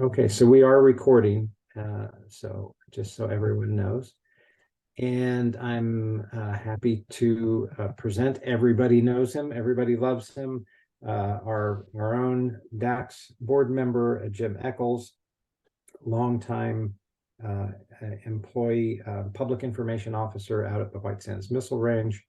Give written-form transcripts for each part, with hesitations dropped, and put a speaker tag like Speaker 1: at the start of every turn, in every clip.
Speaker 1: Okay, so we are recording, so just so everyone knows. And I'm happy to present. Everybody knows him, everybody loves him. Our own DAX board member, Jim Eckles, longtime uh, employee, public information officer out at the White Sands Missile Range,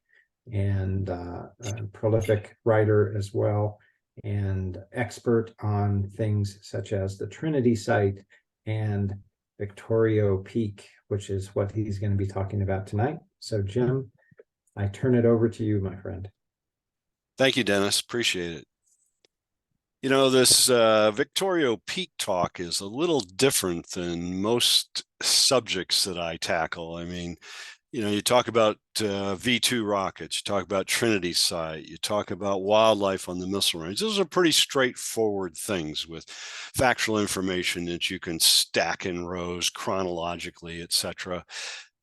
Speaker 1: and a prolific writer as well, and expert on things such as the Trinity site and Victorio Peak, which is what he's going to be talking about tonight. So, Jim, I turn it over to you, my friend.
Speaker 2: Thank you, Dennis. Appreciate it. You know, this Victorio Peak talk is a little different than most subjects that I tackle. I mean, you talk about V2 rockets, you talk about Trinity site, you talk about wildlife on the missile range. Those are pretty straightforward things with factual information that you can stack in rows chronologically, etc.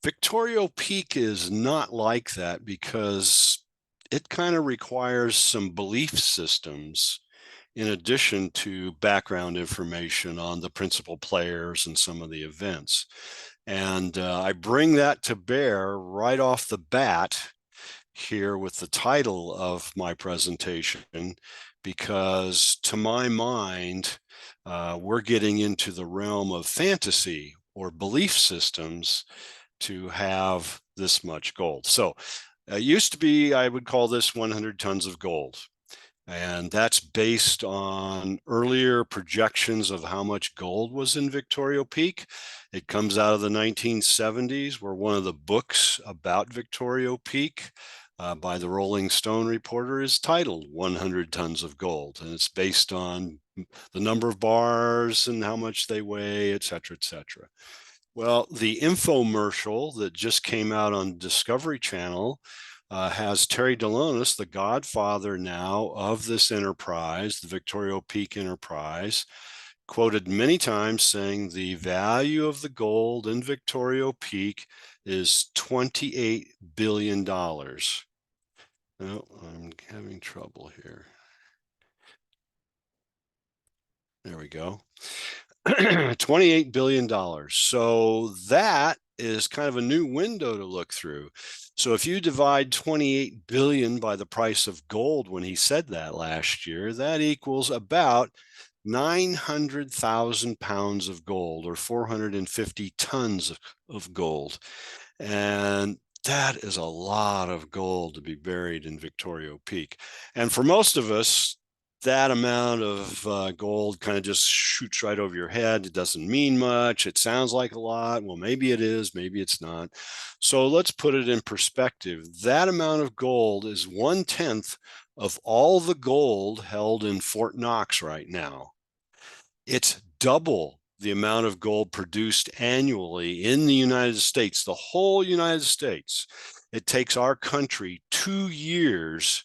Speaker 2: Victorio Peak is not like that because it kind of requires some belief systems in addition to background information on the principal players and some of the events. And I bring that to bear right off the bat here with the title of my presentation, because to my mind, we're getting into the realm of fantasy or belief systems to have this much gold. So it used to be, I would call this 100 tons of gold. And that's based on earlier projections of how much gold was in Victorio Peak. It comes out of the 1970s, where one of the books about Victorio Peak by the Rolling Stone reporter is titled 100 Tons of Gold. And it's based on the number of bars and how much they weigh, et cetera, et cetera. Well, the infomercial that just came out on Discovery Channel has Terry Delonis, the godfather now of this enterprise, the Victorio Peak enterprise, quoted many times saying the value of the gold in Victorio Peak is $28 billion. Oh, I'm having trouble here. There we go. $28 billion. So that is kind of a new window to look through. So if you divide 28 billion by the price of gold when he said that last year, that equals about 900,000 pounds of gold, or 450 tons of gold. And that is a lot of gold to be buried in Victorio Peak. And for most of us, that amount of gold kind of just shoots right over your head. It doesn't mean much. It sounds like a lot. Well, maybe it is, maybe it's not. So let's put it in perspective. That amount of gold is 1/10 of all the gold held in Fort Knox right now. It's double the amount of gold produced annually in the United States, the whole United States. It takes our country 2 years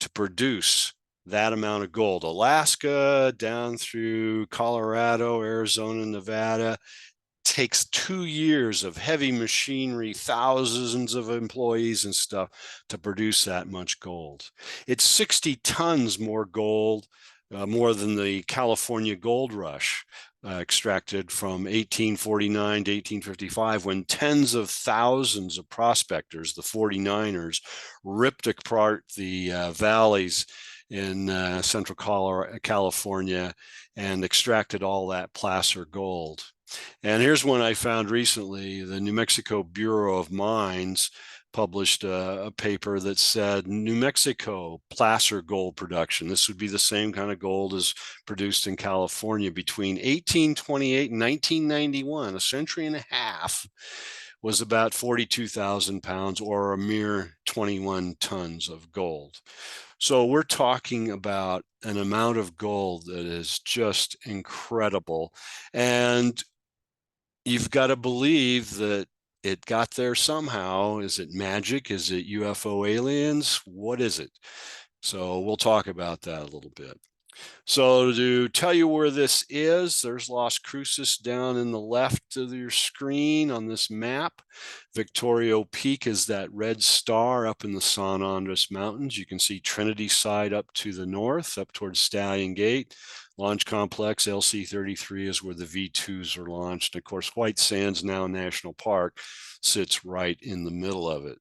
Speaker 2: to produce that amount of gold. Alaska down through Colorado, Arizona, Nevada takes 2 years of heavy machinery, thousands of employees and stuff to produce that much gold. It's 60 tons more gold, more than the California gold rush extracted from 1849 to 1855, when tens of thousands of prospectors, the 49ers, ripped apart the valleys in central California and extracted all that placer gold. And here's one I found recently. The New Mexico Bureau of Mines published a paper that said New Mexico placer gold production, this would be the same kind of gold as produced in California, between 1828 and 1991, a century and a half, was about 42,000 pounds, or a mere 21 tons of gold. So we're talking about an amount of gold that is just incredible. And you've got to believe that it got there somehow. Is it magic? Is it UFO aliens? What is it? So we'll talk about that a little bit. So to tell you where this is, there's Las Cruces down in the left of your screen on this map. Victorio Peak is that red star up in the San Andres Mountains. You can see Trinity Side up to the north, up towards Stallion Gate. Launch Complex LC-33 is where the V2s are launched. And of course, White Sands now National Park sits right in the middle of it.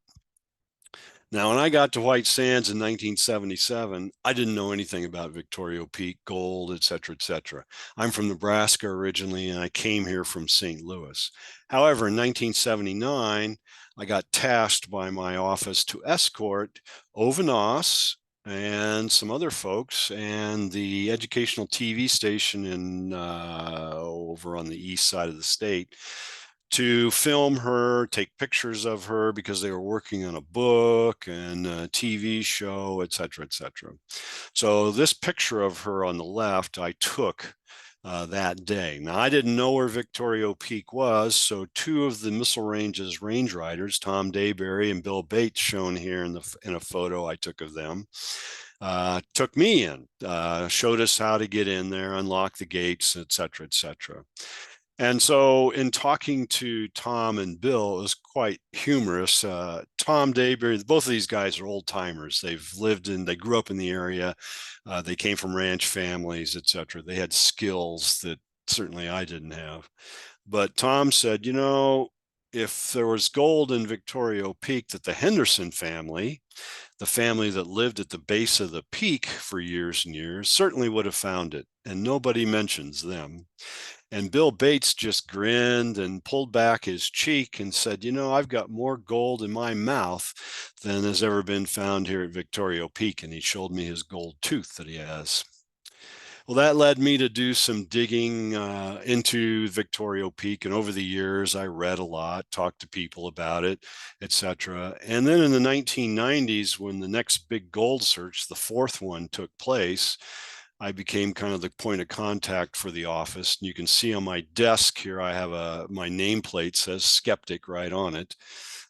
Speaker 2: Now, when I got to White Sands in 1977, I didn't know anything about Victorio Peak, gold, et cetera, et cetera. I'm from Nebraska originally, and I came here from St. Louis. However, in 1979, I got tasked by my office to escort Ovanos and some other folks and the educational TV station in over on the east side of the state to film her, take pictures of her because they were working on a book and a TV show, et cetera, et cetera. So this picture of her on the left, I took that day. Now, I didn't know where Victorio Peak was, so two of the Missile Range's range riders, Tom Dayberry and Bill Bates, shown here in a photo I took of them, took me in, showed us how to get in there, unlock the gates, et cetera, et cetera. And so, in talking to Tom and Bill, it was quite humorous. Tom Dayberry, both of these guys are old timers. They grew up in the area. They came from ranch families, et cetera. They had skills that certainly I didn't have. But Tom said, if there was gold in Victorio Peak, that the Henderson family, the family that lived at the base of the peak for years and years, certainly would have found it. And nobody mentions them. And Bill Bates just grinned and pulled back his cheek and said, I've got more gold in my mouth than has ever been found here at Victorio Peak. And he showed me his gold tooth that he has. Well, that led me to do some digging into Victorio Peak. And over the years, I read a lot, talked to people about it, etc. And then in the 1990s, when the next big gold search, the fourth one, took place, I became kind of the point of contact for the office. And you can see on my desk here, I have my nameplate says Skeptic right on it.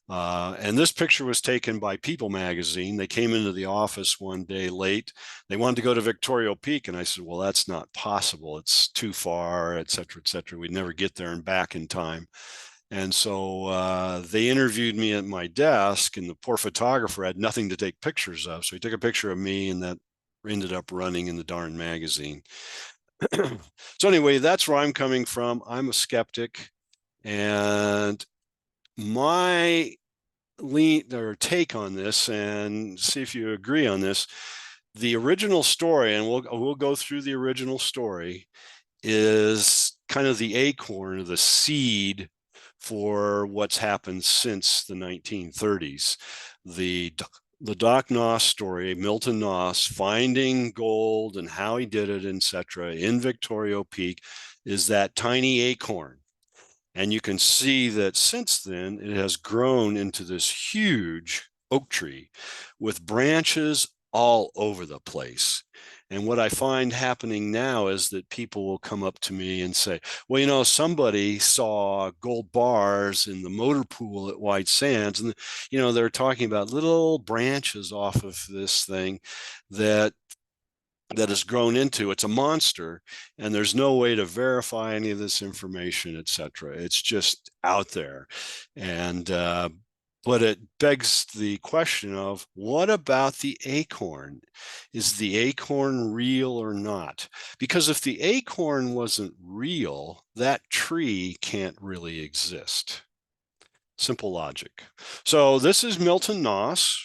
Speaker 2: And this picture was taken by People magazine. They came into the office one day late. They wanted to go to Victorio Peak. And I said, well, that's not possible. It's too far, et cetera, et cetera. We'd never get there and back in time. And so they interviewed me at my desk, and the poor photographer had nothing to take pictures of. So he took a picture of me, and that ended up running in the darn magazine. So anyway, that's where I'm coming from. I'm a skeptic, and my lean or take on this, and see if you agree on this, the original story, and we'll go through the original story, is kind of the acorn, the seed for what's happened since the 1930s. The Doc Noss story, Milton Noss finding gold and how he did it, etc., in Victorio Peak, is that tiny acorn. And you can see that since then, it has grown into this huge oak tree with branches all over the place. And what I find happening now is that people will come up to me and say, well, somebody saw gold bars in the motor pool at White Sands. And, they're talking about little branches off of this thing that has grown into. It's a monster, and there's no way to verify any of this information, etc. It's just out there. And but it begs the question of, what about the acorn? Is the acorn real or not? Because if the acorn wasn't real, that tree can't really exist. Simple logic. So this is Milton Noss.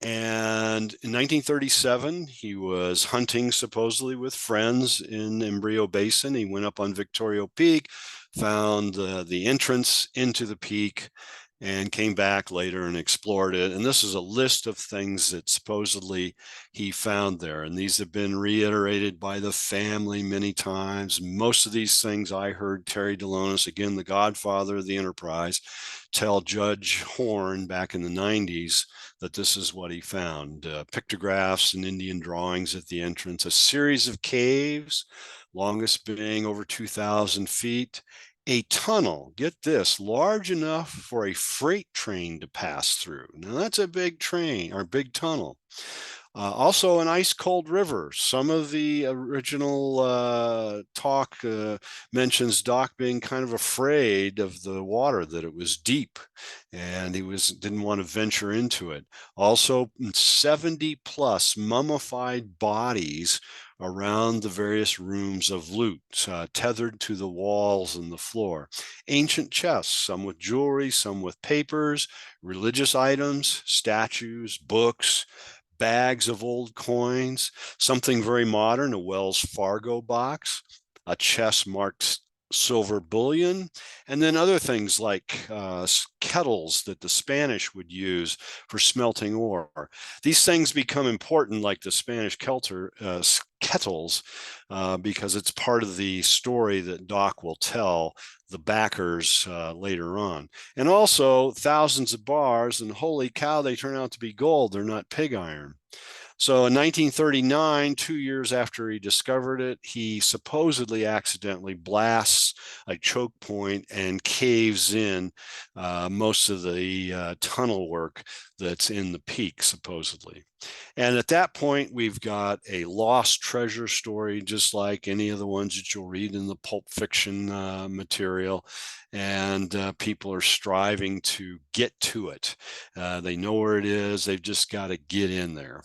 Speaker 2: And in 1937, he was hunting supposedly with friends in Embryo Basin. He went up on Victorio Peak, found the entrance into the peak, and came back later and explored it. And this is a list of things that supposedly he found there. And these have been reiterated by the family many times. Most of these things I heard Terry Delonis, again, the godfather of the enterprise, tell Judge Horn back in the 90s that this is what he found. Pictographs and Indian drawings at the entrance, a series of caves, longest being over 2,000 feet, a tunnel, get this, large enough for a freight train to pass through. Now that's a big train or big tunnel. Also, an ice cold river. Some of the original talk mentions Doc being kind of afraid of the water, that it was deep, and he didn't want to venture into it. Also, 70 plus mummified bodies around the various rooms of loot, tethered to the walls and the floor. Ancient chests, some with jewelry, some with papers, religious items, statues, books, bags of old coins, something very modern, a Wells Fargo box, a chest marked silver bullion, and then other things like kettles that the Spanish would use for smelting ore. These things become important, like the Spanish kettles, because it's part of the story that Doc will tell the backers later on. And also thousands of bars, and holy cow, they turn out to be gold. They're not pig iron. So in 1939, 2 years after he discovered it, he supposedly accidentally blasts a choke point and caves in most of the tunnel work that's in the peak, supposedly. And at that point, we've got a lost treasure story, just like any of the ones that you'll read in the pulp fiction material. And people are striving to get to it. They know where it is. They've just got to get in there.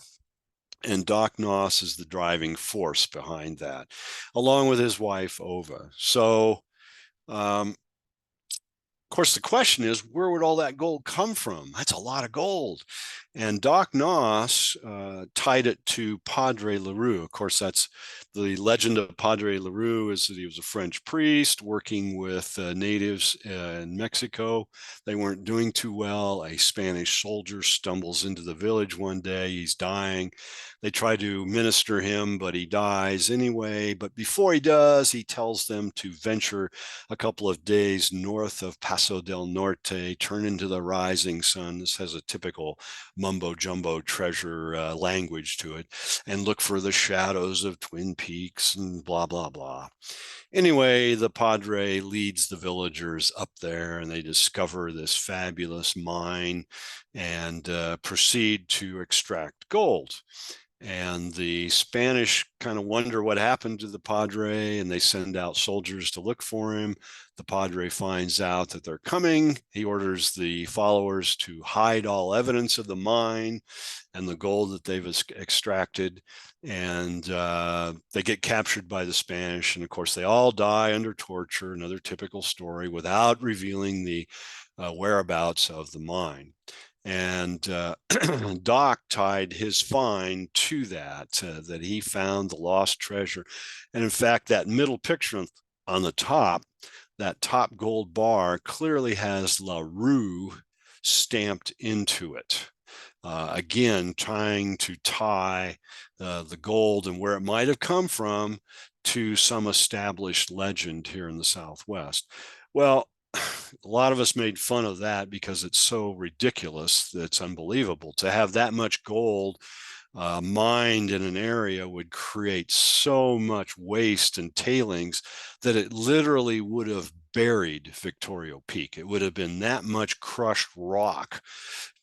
Speaker 2: And Doc Noss is the driving force behind that, along with his wife, Ova. So, of course, the question is, where would all that gold come from? That's a lot of gold. And Doc Noss tied it to Padre Larue. Of course, that's the legend of Padre Larue, is that he was a French priest working with natives in Mexico. They weren't doing too well. A Spanish soldier stumbles into the village one day. He's dying. They try to minister him, but he dies anyway. But before he does, he tells them to venture a couple of days north of Paso del Norte, turn into the rising sun. This has a typical mumbo jumbo treasure language to it, and look for the shadows of Twin Peaks and blah, blah, blah. Anyway, the Padre leads the villagers up there, and they discover this fabulous mine and proceed to extract gold. And the Spanish kind of wonder what happened to the Padre, and they send out soldiers to look for him. The Padre finds out that they're coming. He orders the followers to hide all evidence of the mine and the gold that they've extracted. And they get captured by the Spanish. And of course, they all die under torture, another typical story, without revealing the whereabouts of the mine. And Doc tied his find to that, that he found the lost treasure. And in fact, that middle picture on the top, that top gold bar clearly has La Rue stamped into it. Again, trying to tie the gold and where it might have come from to some established legend here in the Southwest. Well, a lot of us made fun of that because it's so ridiculous that it's unbelievable. To have that much gold mined in an area would create so much waste and tailings that it literally would have buried Victorio Peak. It would have been that much crushed rock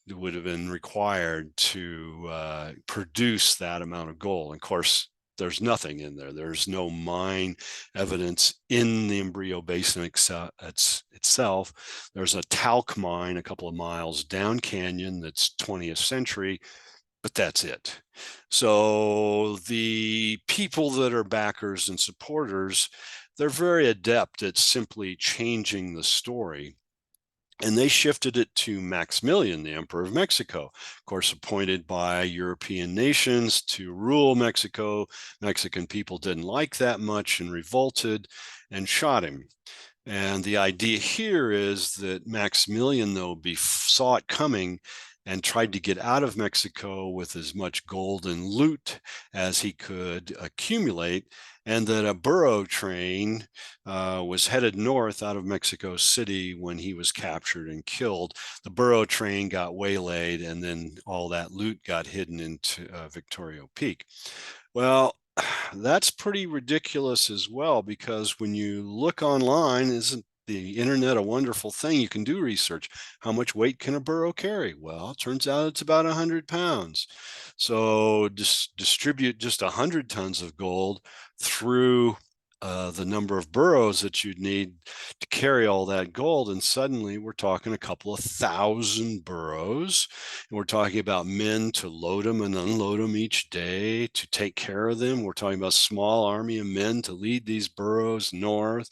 Speaker 2: that would have been required to produce that amount of gold. Of course, there's nothing in there. There's no mine evidence in the Embrio Basin itself. There's a talc mine a couple of miles down canyon that's 20th century, but that's it. So the people that are backers and supporters, they're very adept at simply changing the story. And they shifted it to Maximilian, the Emperor of Mexico, of course, appointed by European nations to rule Mexico. Mexican people didn't like that much and revolted and shot him. And the idea here is that Maximilian, though, saw it coming and tried to get out of Mexico with as much gold and loot as he could accumulate, and that a burro train was headed north out of Mexico City when he was captured and killed. The burro train got waylaid, and then all that loot got hidden into Victorio Peak. Well, that's pretty ridiculous as well, because when you look online, isn't the internet a wonderful thing. You can do research. How much weight can a burro carry? Well, it turns out it's about 100 pounds. So distribute just 100 tons of gold through the number of burros that you'd need to carry all that gold. And suddenly we're talking a couple of thousand burros. And we're talking about men to load them and unload them each day, to take care of them. We're talking about a small army of men to lead these burros north,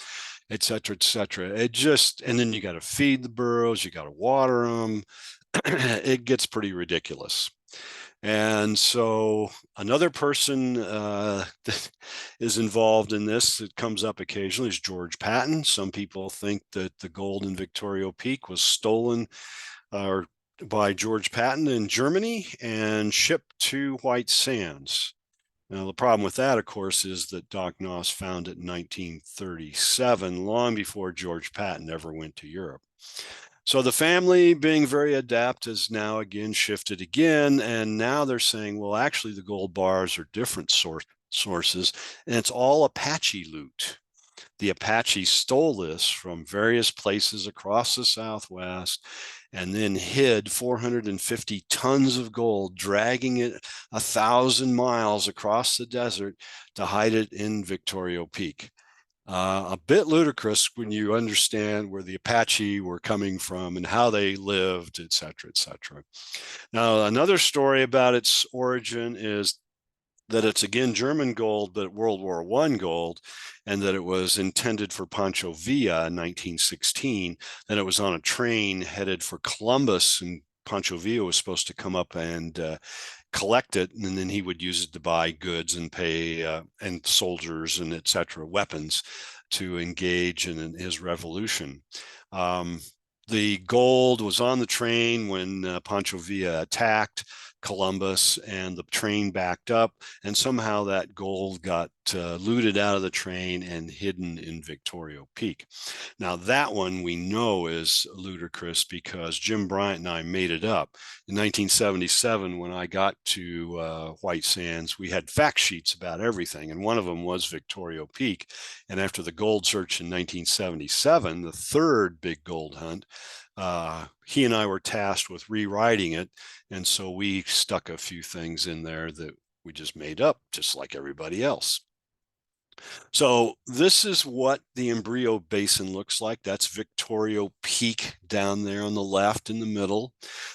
Speaker 2: et cetera, et cetera. And then you got to feed the burros, you got to water them. It gets pretty ridiculous. And so another person that is involved in this that comes up occasionally is George Patton. Some people think that the gold in Victorio Peak was stolen by George Patton in Germany and shipped to White Sands. Now, the problem with that, of course, is that Doc Noss found it in 1937, long before George Patton ever went to Europe. So the family, being very adept, has now again shifted again, and now they're saying, well, actually, the gold bars are different sources, and it's all Apache loot. The Apache stole this from various places across the Southwest and then hid 450 tons of gold, dragging it 1,000 miles across the desert to hide it in Victorio Peak. A bit ludicrous when you understand where the Apache were coming from and how they lived, et cetera, et cetera. Now, another story about its origin is that it's again German gold, but World War I gold, and that it was intended for Pancho Villa in 1916. Then it was on a train headed for Columbus, and Pancho Villa was supposed to come up and collect it, and then he would use it to buy goods and pay and soldiers and etc. weapons to engage in his revolution. The gold was on the train when Pancho Villa attacked Columbus, and the train backed up, and somehow that gold got looted out of the train and hidden in Victorio Peak. Now, that one we know is ludicrous because Jim Bryant and I made it up. In 1977, when I got to White Sands, we had fact sheets about everything, and one of them was Victorio Peak. And after the gold search in 1977, the third big gold hunt, he and I were tasked with rewriting it, and so we stuck a few things in there that we just made up, just like everybody else. So this is what the Embryo Basin looks like. That's Victorio Peak down there on the left in the middle.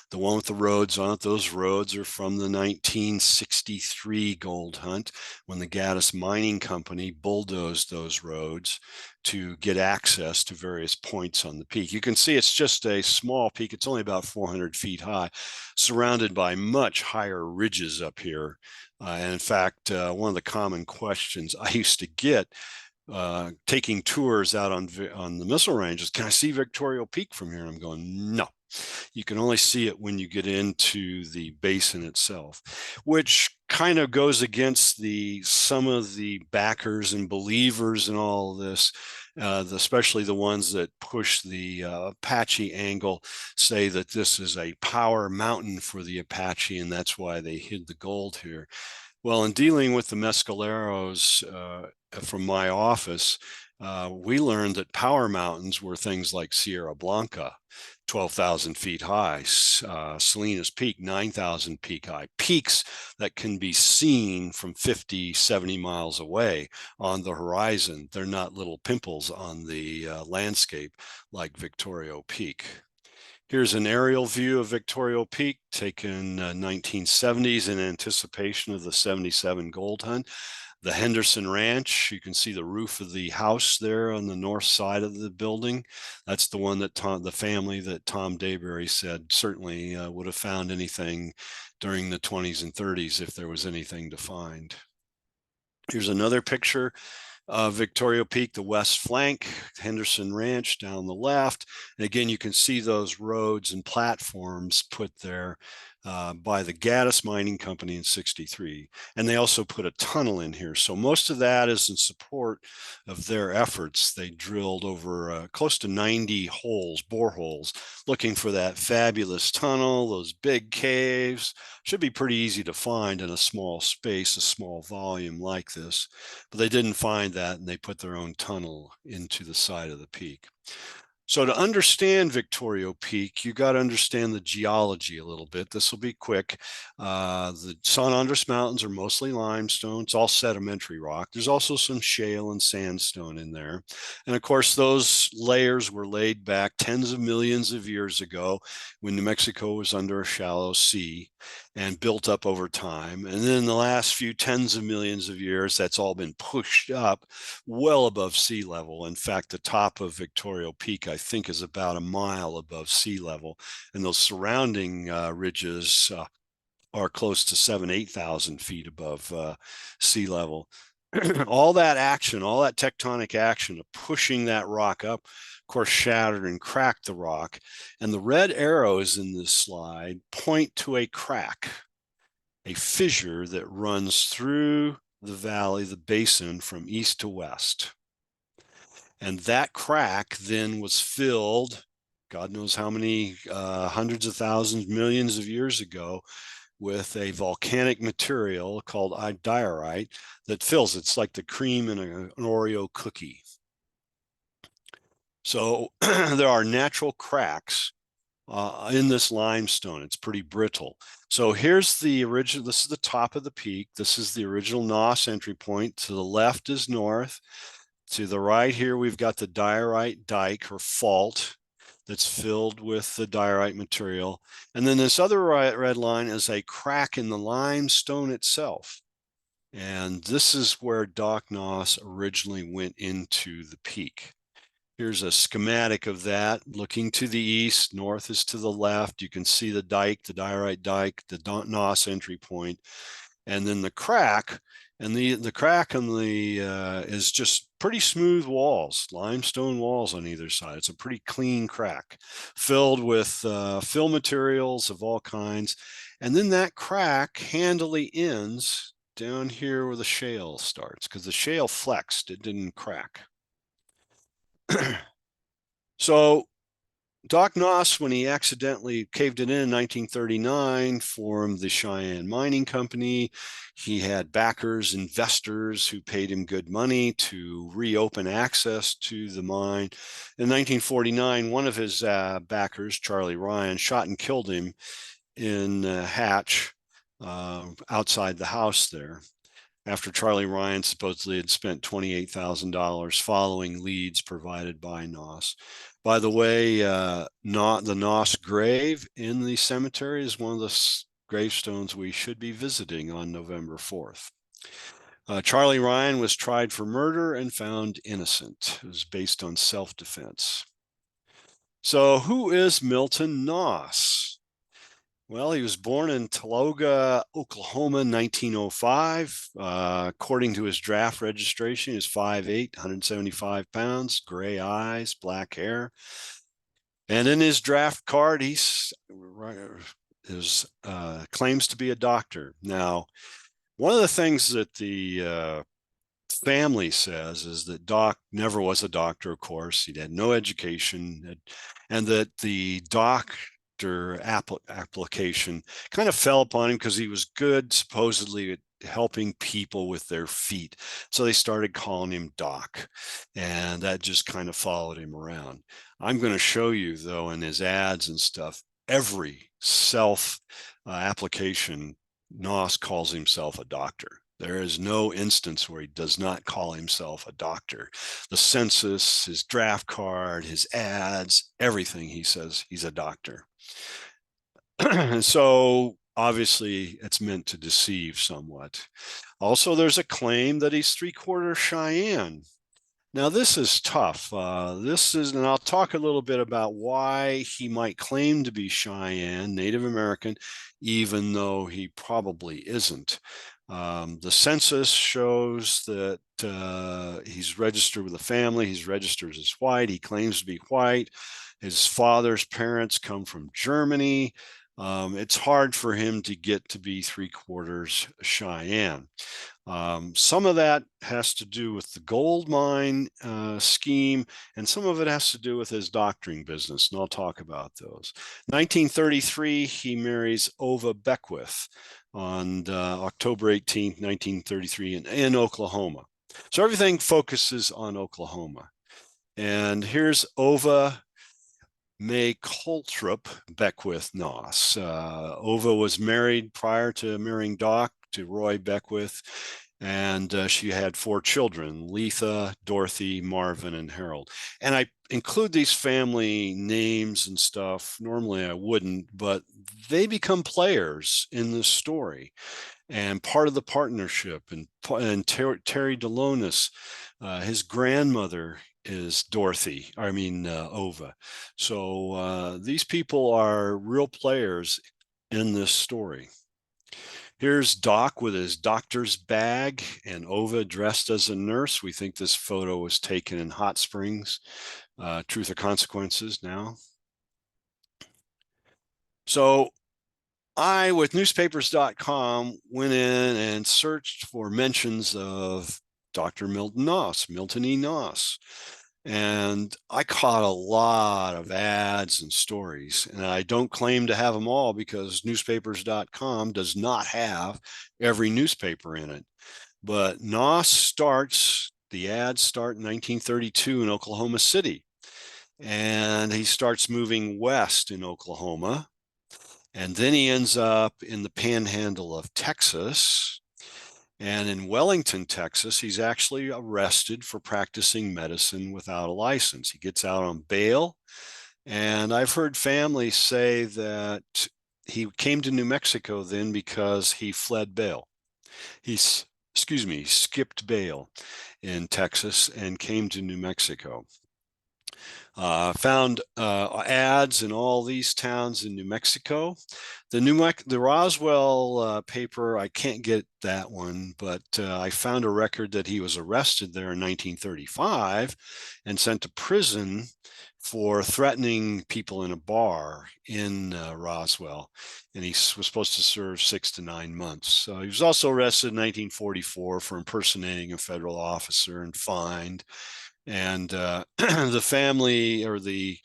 Speaker 2: The one with the roads on it, those roads are from the 1963 gold hunt when the Gaddis Mining Company bulldozed those roads to get access to various points on the peak. You can see it's just a small peak. It's only about 400 feet high, surrounded by much higher ridges up here. And in fact, one of the common questions I used to get taking tours out on the missile ranges, can I see Victorio Peak from here? And I'm going, no. You can only see it when you get into the basin itself, which kind of goes against some of the backers and believers in all of this, especially the ones that push the Apache angle, say that this is a power mountain for the Apache, and that's why they hid the gold here. Well, in dealing with the mescaleros from my office, we learned that power mountains were things like Sierra Blanca, 12,000 feet high, Salinas Peak, 9,000 feet high, peaks that can be seen from 50, 70 miles away on the horizon. They're not little pimples on the landscape like Victorio Peak. Here's an aerial view of Victorio Peak taken 1970s in anticipation of the 77 gold hunt. The Henderson Ranch, you can see the roof of the house there on the north side of the building. That's the one that the family that Tom Dayberry said certainly would have found anything during the 20s and 30s if there was anything to find. Here's another picture of Victorio Peak, the west flank, Henderson Ranch down the left. And again, you can see those roads and platforms put there by the Gaddis Mining Company in '63. And they also put a tunnel in here. So most of that is in support of their efforts. They drilled over close to 90 holes, boreholes, looking for that fabulous tunnel, those big caves. Should be pretty easy to find in a small space, a small volume like this. But they didn't find that, and they put their own tunnel into the side of the peak. So to understand Victorio Peak, you got to understand the geology a little bit. This will be quick. The San Andres Mountains are mostly limestone. It's all sedimentary rock. There's also some shale and sandstone in there. And of course, those layers were laid back tens of millions of years ago when New Mexico was under a shallow sea and built up over time. And then in the last few tens of millions of years, that's all been pushed up well above sea level. In fact, the top of Victorio Peak, I think, is about a mile above sea level. And those surrounding ridges are close to 8,000 feet above sea level. All that action, all that tectonic action of pushing that rock up, of course, shattered and cracked the rock. And the red arrows in this slide point to a crack, a fissure that runs through the valley, the basin, from east to west. And that crack then was filled, God knows how many hundreds of thousands, millions of years ago, with a volcanic material called diorite that fills it. It's like the cream in an Oreo cookie. So there are natural cracks in this limestone. It's pretty brittle. So here's the original, this is the top of the peak. This is the original NOS entry point. To the left is north. To the right here, we've got the diorite dike or fault that's filled with the diorite material. And then this other red line is a crack in the limestone itself. And this is where Doc Noss originally went into the peak. Here's a schematic of that. Looking to the east, north is to the left. You can see the dike, the diorite dike, the Noss entry point, and then the crack. And the crack on the is just pretty smooth walls, limestone walls on either side. It's a pretty clean crack, filled with fill materials of all kinds. And then that crack handily ends down here where the shale starts, because the shale flexed, it didn't crack. So Doc Noss, when he accidentally caved it in 1939, formed the Cheyenne Mining Company. He had backers, investors who paid him good money to reopen access to the mine. In 1949, one of his backers, Charlie Ryan, shot and killed him in a hatch outside the house there, after Charlie Ryan supposedly had spent $28,000 following leads provided by Noss. By the way, the Noss grave in the cemetery is one of the gravestones we should be visiting on November 4th. Charlie Ryan was tried for murder and found innocent. It was based on self-defense. So who is Milton Noss? Well, he was born in Taloga, Oklahoma in 1905. According to his draft registration, he was 5'8", 175 pounds, gray eyes, black hair. And in his draft card, he's claims to be a doctor. Now, one of the things that the family says is that Doc never was a doctor, of course. He had no education, and that the application kind of fell upon him because he was good, supposedly, at helping people with their feet. So they started calling him Doc, and that just kind of followed him around. I'm going to show you, though, in his ads and stuff, every self application, Noss calls himself a doctor. There is no instance where he does not call himself a doctor. The census, his draft card, his ads, everything, he says he's a doctor. So obviously it's meant to deceive somewhat. Also, there's a claim that he's 3/4 Cheyenne. Now this is tough. And I'll talk a little bit about why he might claim to be Cheyenne, Native American, even though he probably isn't. The census shows that he's registered with a family. He's registered as white. He claims to be white. His father's parents come from Germany. It's hard for him to get to be 3/4 Cheyenne. Some of that has to do with the gold mine scheme, and some of it has to do with his doctoring business, and I'll talk about those. 1933, he marries Ova Beckwith on October 18th, 1933, in Oklahoma. So everything focuses on Oklahoma. And here's Ova May Coltrop Beckwith Noss. Ova was married prior to marrying Doc to Roy Beckwith, and she had 4 children: Letha, Dorothy, Marvin, and Harold. And I include these family names and stuff. Normally I wouldn't, but they become players in this story and part of the partnership. And Terry Delonis, his grandmother is Dorothy, Ova. So these people are real players in this story. Here's Doc with his doctor's bag and Ova dressed as a nurse. We think this photo was taken in Hot Springs. Truth or Consequences now. So I, with newspapers.com, went in and searched for mentions of Dr. Milton E. Noss. And I caught a lot of ads and stories. And I don't claim to have them all because newspapers.com does not have every newspaper in it. But the ads start in 1932 in Oklahoma City. And he starts moving west in Oklahoma. And then he ends up in the panhandle of Texas. And in Wellington, Texas, he's actually arrested for practicing medicine without a license. He gets out on bail. And I've heard families say that he came to New Mexico then because he fled bail. He skipped bail in Texas and came to New Mexico. Found ads in all these towns in New Mexico. The Roswell paper, I can't get that one, but I found a record that he was arrested there in 1935 and sent to prison for threatening people in a bar in Roswell, and he was supposed to serve 6 to 9 months. He was also arrested in 1944 for impersonating a federal officer and fined. And the family, or the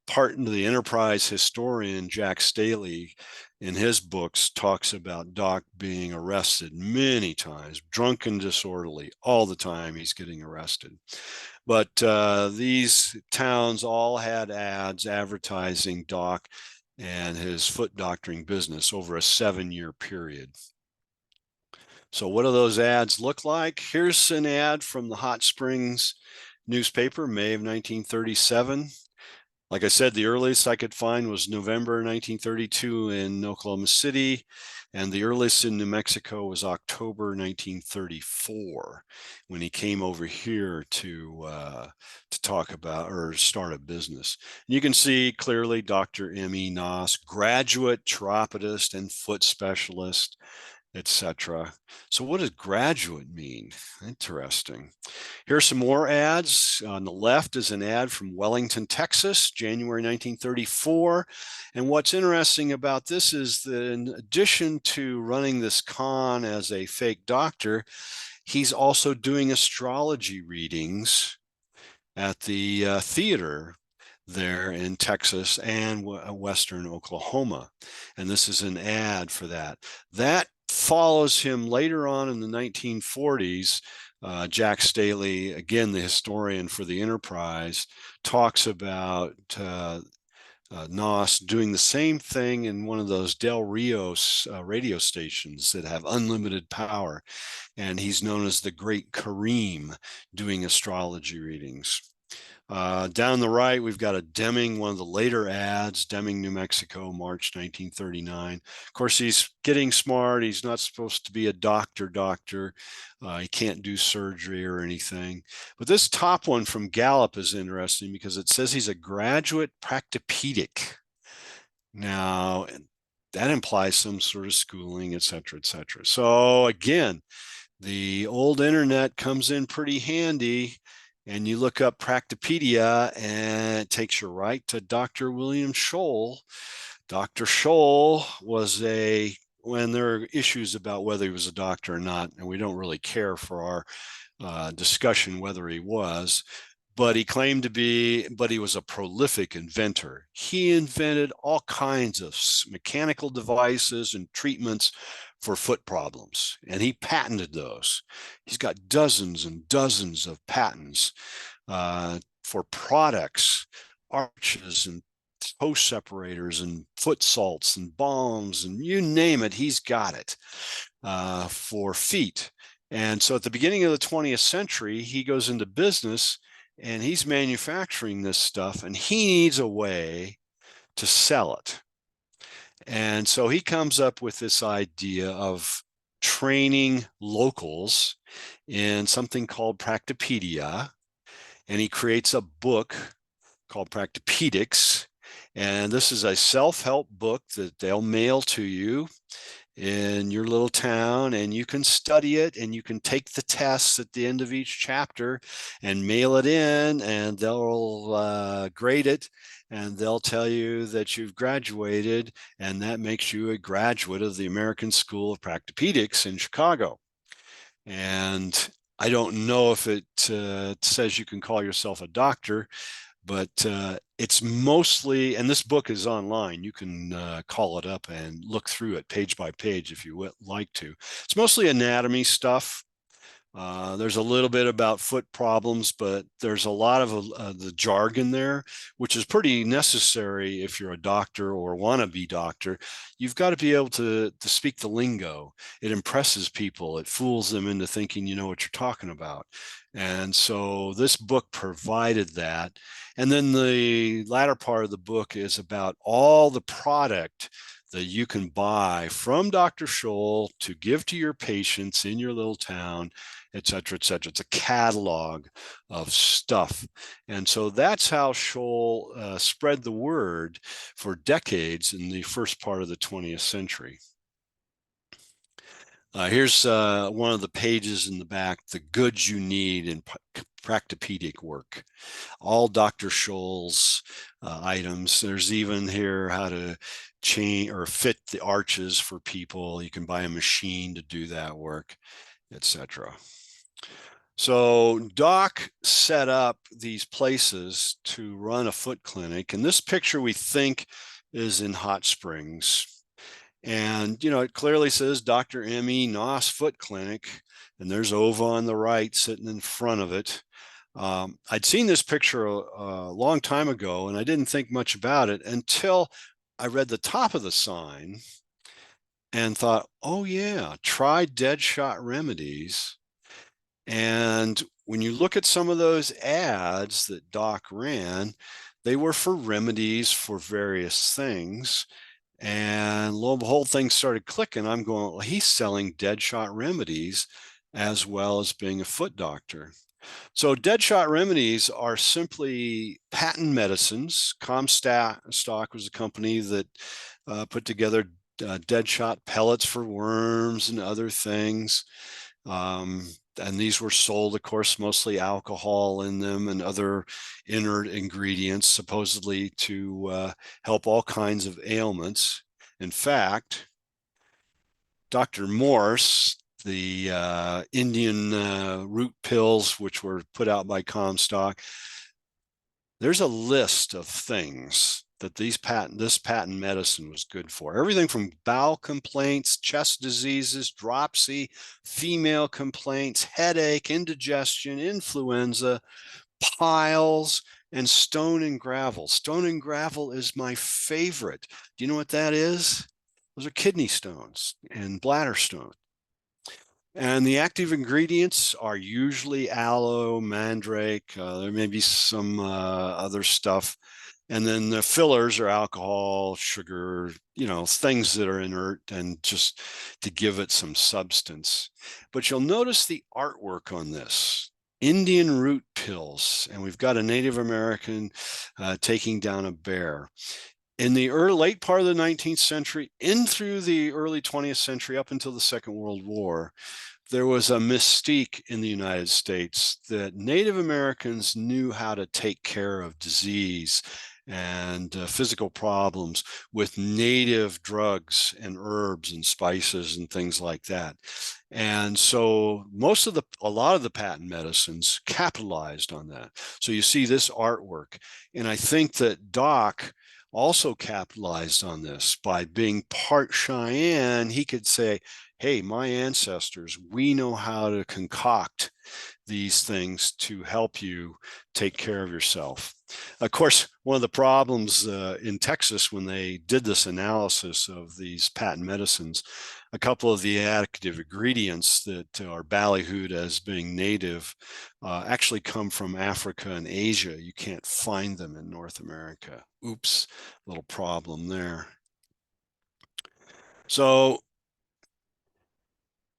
Speaker 2: Enterprise historian Jack Staley, in his books, talks about Doc being arrested many times, drunk and disorderly, all the time he's getting arrested. But these towns all had ads advertising Doc and his foot doctoring business over a 7-year period. So what do those ads look like? Here's an ad from the Hot Springs newspaper, May of 1937. Like I said, the earliest I could find was November 1932 in Oklahoma City, and the earliest in New Mexico was October 1934, when he came over here to talk about or start a business. And you can see clearly Dr. M.E. Noss, graduate chiropodist and foot specialist, etc. So what does graduate mean? Interesting. Here's some more ads. On the left is an ad from Wellington, Texas, January 1934. And what's interesting about this is that in addition to running this con as a fake doctor, he's also doing astrology readings at the theater there in Texas and Western Oklahoma. And this is an ad for that. That follows him later on in the 1940s. Jack Staley, again, the historian for the Enterprise, talks about Noss doing the same thing in one of those Del Rios radio stations that have unlimited power. And he's known as the Great Kareem, doing astrology readings. Down the right, we've got a Deming, one of the later ads, Deming, New Mexico, March 1939. Of course, he's getting smart. He's not supposed to be a doctor. He can't do surgery or anything. But this top one from Gallup is interesting because it says he's a graduate practopedic. Now, that implies some sort of schooling, et cetera, et cetera. So again, the old internet comes in pretty handy. And you look up Practopedia and it takes you right to Dr. William Scholl Dr. Scholl was when there are issues about whether he was a doctor or not, and we don't really care for our discussion whether he was, but he claimed to be, but he was a prolific inventor. He invented all kinds of mechanical devices and treatments for foot problems, and he patented those. He's got dozens and dozens of patents for products, arches and toe separators and foot salts and balms and you name it, he's got it for feet. And so at the beginning of the 20th century, he goes into business and he's manufacturing this stuff and he needs a way to sell it. And so he comes up with this idea of training locals in something called Practopedia. And he creates a book called Practopedics. And this is a self-help book that they'll mail to you in your little town, and you can study it and you can take the tests at the end of each chapter and mail it in, and they'll grade it and they'll tell you that you've graduated, and that makes you a graduate of the American School of Practopedics in Chicago. And I don't know if it says you can call yourself a doctor, but it's mostly, and this book is online, you can call it up and look through it page by page if you would like to. It's mostly anatomy stuff. There's a little bit about foot problems, but there's a lot of the jargon there, which is pretty necessary if you're a doctor or wannabe doctor. You've got to be able to speak the lingo. It impresses people. It fools them into thinking you know what you're talking about. And so this book provided that. And then the latter part of the book is about all the product that you can buy from Dr. Scholl to give to your patients in your little town, et cetera, et cetera. It's a catalog of stuff. And so that's how Scholl spread the word for decades in the first part of the 20th century. Here's one of the pages in the back, the goods you need in practopedic work. All Dr. Scholl's items. There's even here how to change or fit the arches for people. You can buy a machine to do that work, etc. So Doc set up these places to run a foot clinic. And this picture we think is in Hot Springs. And, you know, it clearly says Dr. M.E. Noss Foot Clinic, and there's Ova on the right sitting in front of it. I'd seen this picture a long time ago, and I didn't think much about it until I read the top of the sign and thought, oh, yeah, try Deadshot remedies. And when you look at some of those ads that Doc ran, they were for remedies for various things. And lo and behold, things started clicking. I'm going, well, he's selling Deadshot remedies as well as being a foot doctor. So Deadshot remedies are simply patent medicines. Comstock was a company that put together Deadshot pellets for worms and other things. And these were sold, of course, mostly alcohol in them and other inert ingredients, supposedly to help all kinds of ailments. In fact, Dr. Morse, the Indian root pills, which were put out by Comstock, there's a list of things that this patent medicine was good for. Everything from bowel complaints, chest diseases, dropsy, female complaints, headache, indigestion, influenza, piles, and stone and gravel. Stone and gravel is my favorite. Do you know what that is? Those are kidney stones and bladder stones. And the active ingredients are usually aloe, mandrake. There may be some other stuff. And then the fillers are alcohol, sugar, you know, things that are inert and just to give it some substance. But you'll notice the artwork on this. Indian root pills. And we've got a Native American taking down a bear. In the late part of the 19th century, in through the early 20th century, up until the Second World War, there was a mystique in the United States that Native Americans knew how to take care of disease and physical problems with native drugs and herbs and spices and things like that. And so a lot of the patent medicines capitalized on that. So you see this artwork. And I think that Doc also capitalized on this by being part Cheyenne. He could say, hey, my ancestors, we know how to concoct these things to help you take care of yourself. Of course, one of the problems in Texas when they did this analysis of these patent medicines, a couple of the active ingredients that are ballyhooed as being native actually come from Africa and Asia. You can't find them in North America. Oops, little problem there. So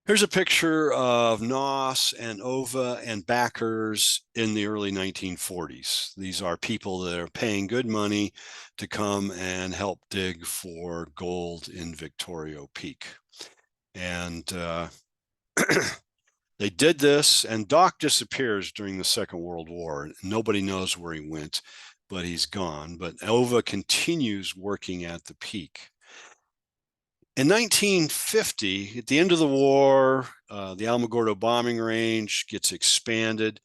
Speaker 2: here's a picture of Noss and Ova and backers in the early 1940s. These are people that are paying good money to come and help dig for gold in Victorio Peak. And they did this, and Doc disappears during the Second World War. Nobody knows where he went, but he's gone. But Ova continues working at the peak. In 1950, at the end of the war, the Alamogordo bombing range gets expanded.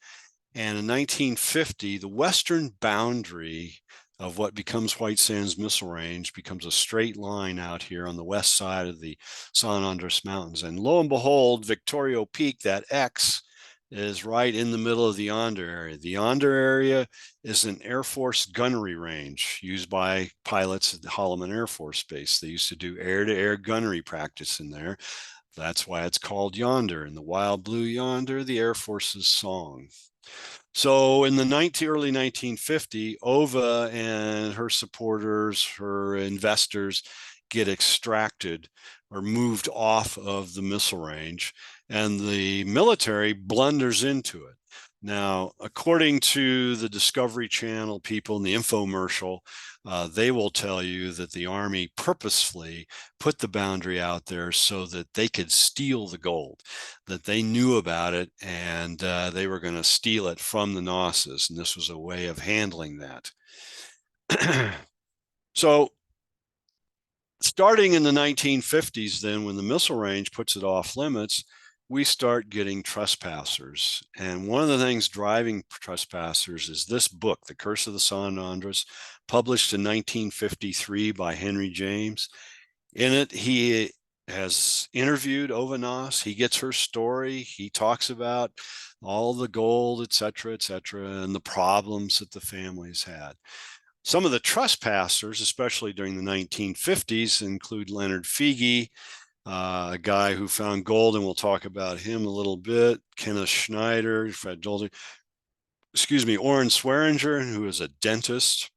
Speaker 2: And in 1950, the western boundary of what becomes White Sands Missile Range becomes a straight line out here on the west side of the San Andres Mountains. And lo and behold, Victorio Peak, that X, is right in the middle of the Yonder area. The Yonder area is an Air Force gunnery range used by pilots at the Holloman Air Force Base. They used to do air-to-air gunnery practice in there. That's why it's called Yonder. And the Wild Blue Yonder, the Air Force's song. So in the early 1950, Ova and her supporters, her investors, get extracted or moved off of the missile range, and the military blunders into it. Now, according to the Discovery Channel people in the infomercial, they will tell you that the Army purposefully put the boundary out there so that they could steal the gold, that they knew about it, and they were going to steal it from the Nosses, and this was a way of handling that. So starting in the 1950s, then, when the missile range puts it off limits, we start getting trespassers. And one of the things driving trespassers is this book, The Curse of the San Andres, published in 1953 by Henry James. In it, he has interviewed Ova Noss. He gets her story. He talks about all the gold, et cetera, and the problems that the families had. Some of the trespassers, especially during the 1950s, include Leonard Figi, a guy who found gold, and we'll talk about him a little bit. Kenneth Schneider, Fred Dolder, Orrin Swearinger, who is a dentist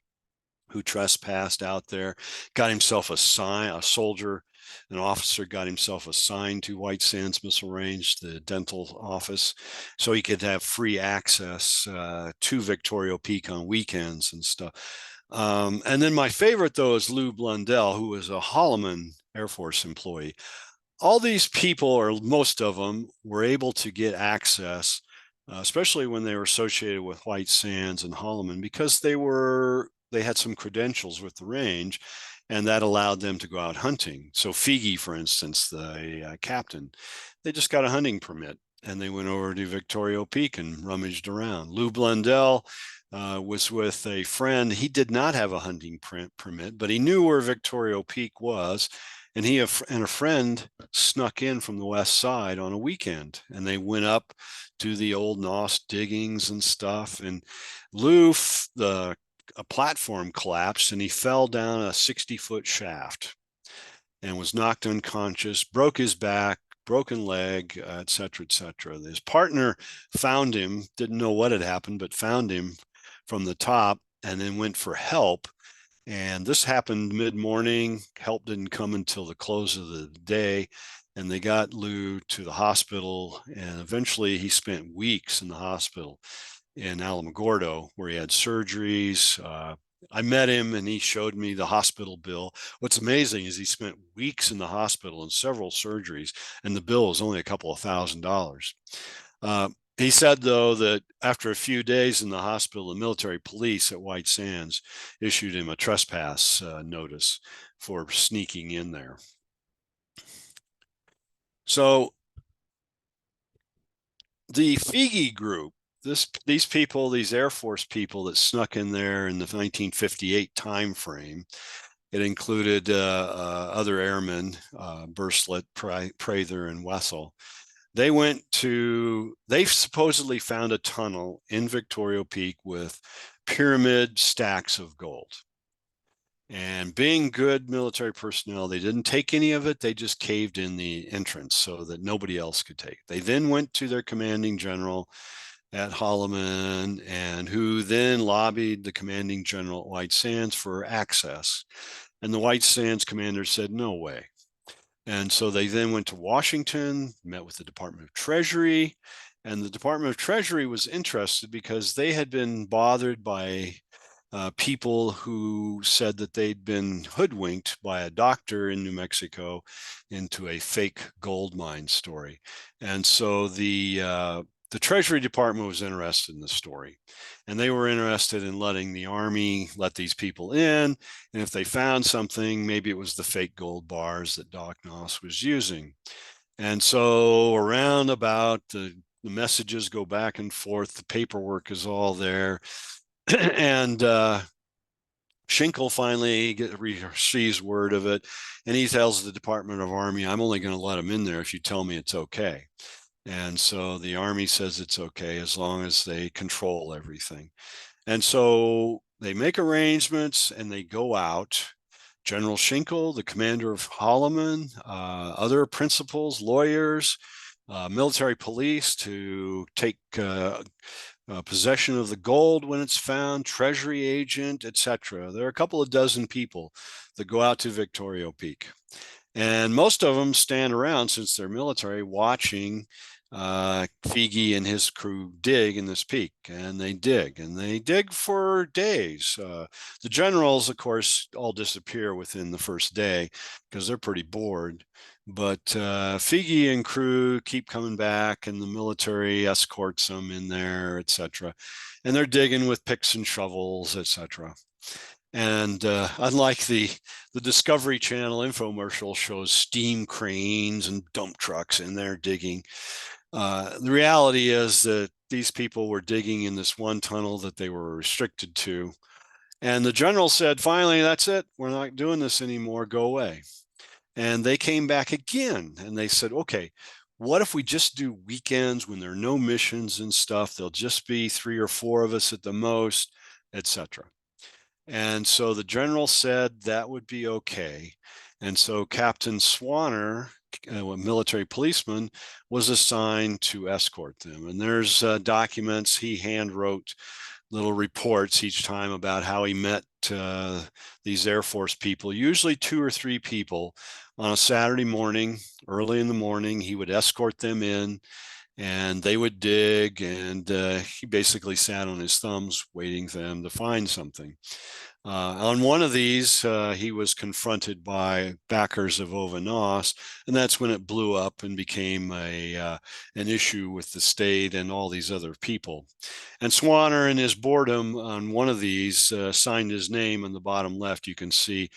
Speaker 2: who trespassed out there, got himself a soldier, an officer got himself assigned to White Sands Missile Range, the dental office, so he could have free access to Victorio Peak on weekends and stuff. And then my favorite, though, is Lou Blundell, who was a Holloman Air Force employee. All these people, or most of them, were able to get access, especially when they were associated with White Sands and Holloman, because they had some credentials with the range, and that allowed them to go out hunting. So Figi, for instance, the captain, they just got a hunting permit, and they went over to Victorio Peak and rummaged around. Lou Blundell was with a friend. He did not have a hunting permit, but he knew where Victorio Peak was, and he and a friend snuck in from the west side on a weekend, and they went up to the old Noss diggings and stuff. And Lou, a platform collapsed, and he fell down a 60-foot shaft and was knocked unconscious, broke his back, broken leg, et cetera, et cetera. His partner found him, didn't know what had happened, but found him from the top and then went for help. And this happened mid-morning. Help didn't come until the close of the day, and they got Lou to the hospital, and eventually he spent weeks in the hospital in Alamogordo, where he had surgeries. I met him, and he showed me the hospital bill. What's amazing is he spent weeks in the hospital and several surgeries, and the bill was only a couple of $1,000. He said, though, that after a few days in the hospital, the military police at White Sands issued him a trespass notice for sneaking in there. So the Figi group, these people, these Air Force people that snuck in there in the 1958 time frame, it included other airmen, Burslett, Prather, and Wessel. They supposedly found a tunnel in Victorio Peak with pyramid stacks of gold. And being good military personnel, they didn't take any of it. They just caved in the entrance so that nobody else could take it. They then went to their commanding general at Holloman, and who then lobbied the commanding general at White Sands for access. And the White Sands commander said, no way. And so they then went to Washington, met with the Department of Treasury, and the Department of Treasury was interested because they had been bothered by people who said that they'd been hoodwinked by a doctor in New Mexico into a fake gold mine story. And so the Treasury Department was interested in the story, and they were interested in letting the Army let these people in. And if they found something, maybe it was the fake gold bars that Doc Noss was using. And so around about the messages go back and forth, the paperwork is all there. And Schinkel finally receives word of it, and he tells the Department of Army, I'm only going to let him in there if you tell me it's okay. And so the Army says it's okay as long as they control everything. And so they make arrangements and they go out. General Schinkel, the commander of Holloman, other principals, lawyers, military police to take possession of the gold when it's found, treasury agent, etc. There are a couple of dozen people that go out to Victorio Peak. And most of them stand around, since they're military, watching Figi and his crew dig in this peak. And they dig for days. The generals, of course, all disappear within the first day because they're pretty bored. But Figi and crew keep coming back, and the military escorts them in there, etc. And they're digging with picks and shovels, etc. And unlike the Discovery Channel infomercial shows steam cranes and dump trucks in there digging, the reality is that these people were digging in this one tunnel that they were restricted to. And the general said, finally, that's it. We're not doing this anymore. Go away. And they came back again and they said, okay, what if we just do weekends when there are no missions and stuff? There'll just be 3 or 4 of us at the most, etc. And so the general said that would be okay. And so Captain Swanner, a military policeman, was assigned to escort them. And there's documents. He hand wrote little reports each time about how he met these Air Force people, usually 2 or 3 people, on a Saturday morning, early in the morning. He would escort them in, and they would dig, and he basically sat on his thumbs waiting for them to find something. On one of these, he was confronted by backers of Ova Noss, and that's when it blew up and became an issue with the state and all these other people. And Swanner, in his boredom on one of these, signed his name on the bottom left. You can see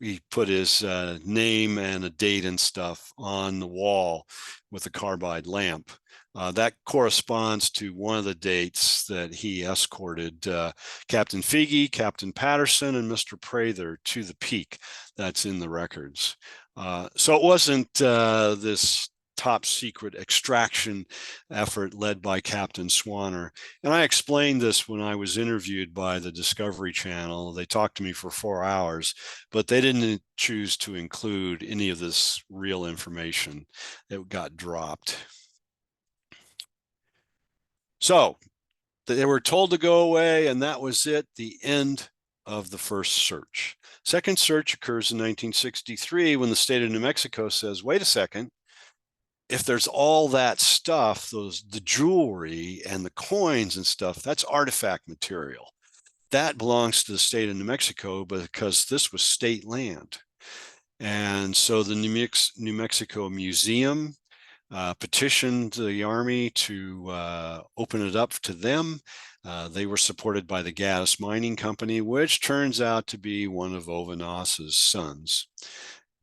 Speaker 2: he put his name and a date and stuff on the wall with a carbide lamp. That corresponds to one of the dates that he escorted Captain Figi, Captain Patterson, and Mr. Prather to the peak. That's in the records. So it wasn't this top secret extraction effort led by Captain Swanner. And I explained this when I was interviewed by the Discovery Channel. They talked to me for 4 hours, but they didn't choose to include any of this real information that got dropped. So they were told to go away, and that was it, the end of the first search. Second search occurs in 1963 when the state of New Mexico says, wait a second, if there's all that stuff, the jewelry and the coins and stuff, that's artifact material. That belongs to the state of New Mexico because this was state land. And so the New Mexico Museum petitioned the army to open it up to them. They were supported by the Gaddis Mining Company, which turns out to be one of Ovanas's sons.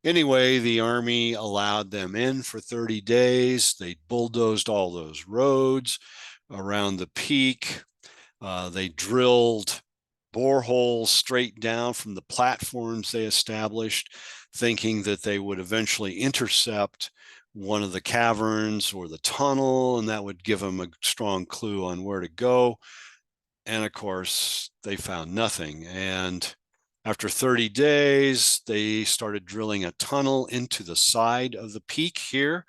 Speaker 2: Anyway, the army allowed them in for 30 days. They bulldozed all those roads around the peak. They drilled boreholes straight down from the platforms they established, thinking that they would eventually intercept one of the caverns or the tunnel, and that would give them a strong clue on where to go. And of course, they found nothing. And after 30 days, they started drilling a tunnel into the side of the peak here.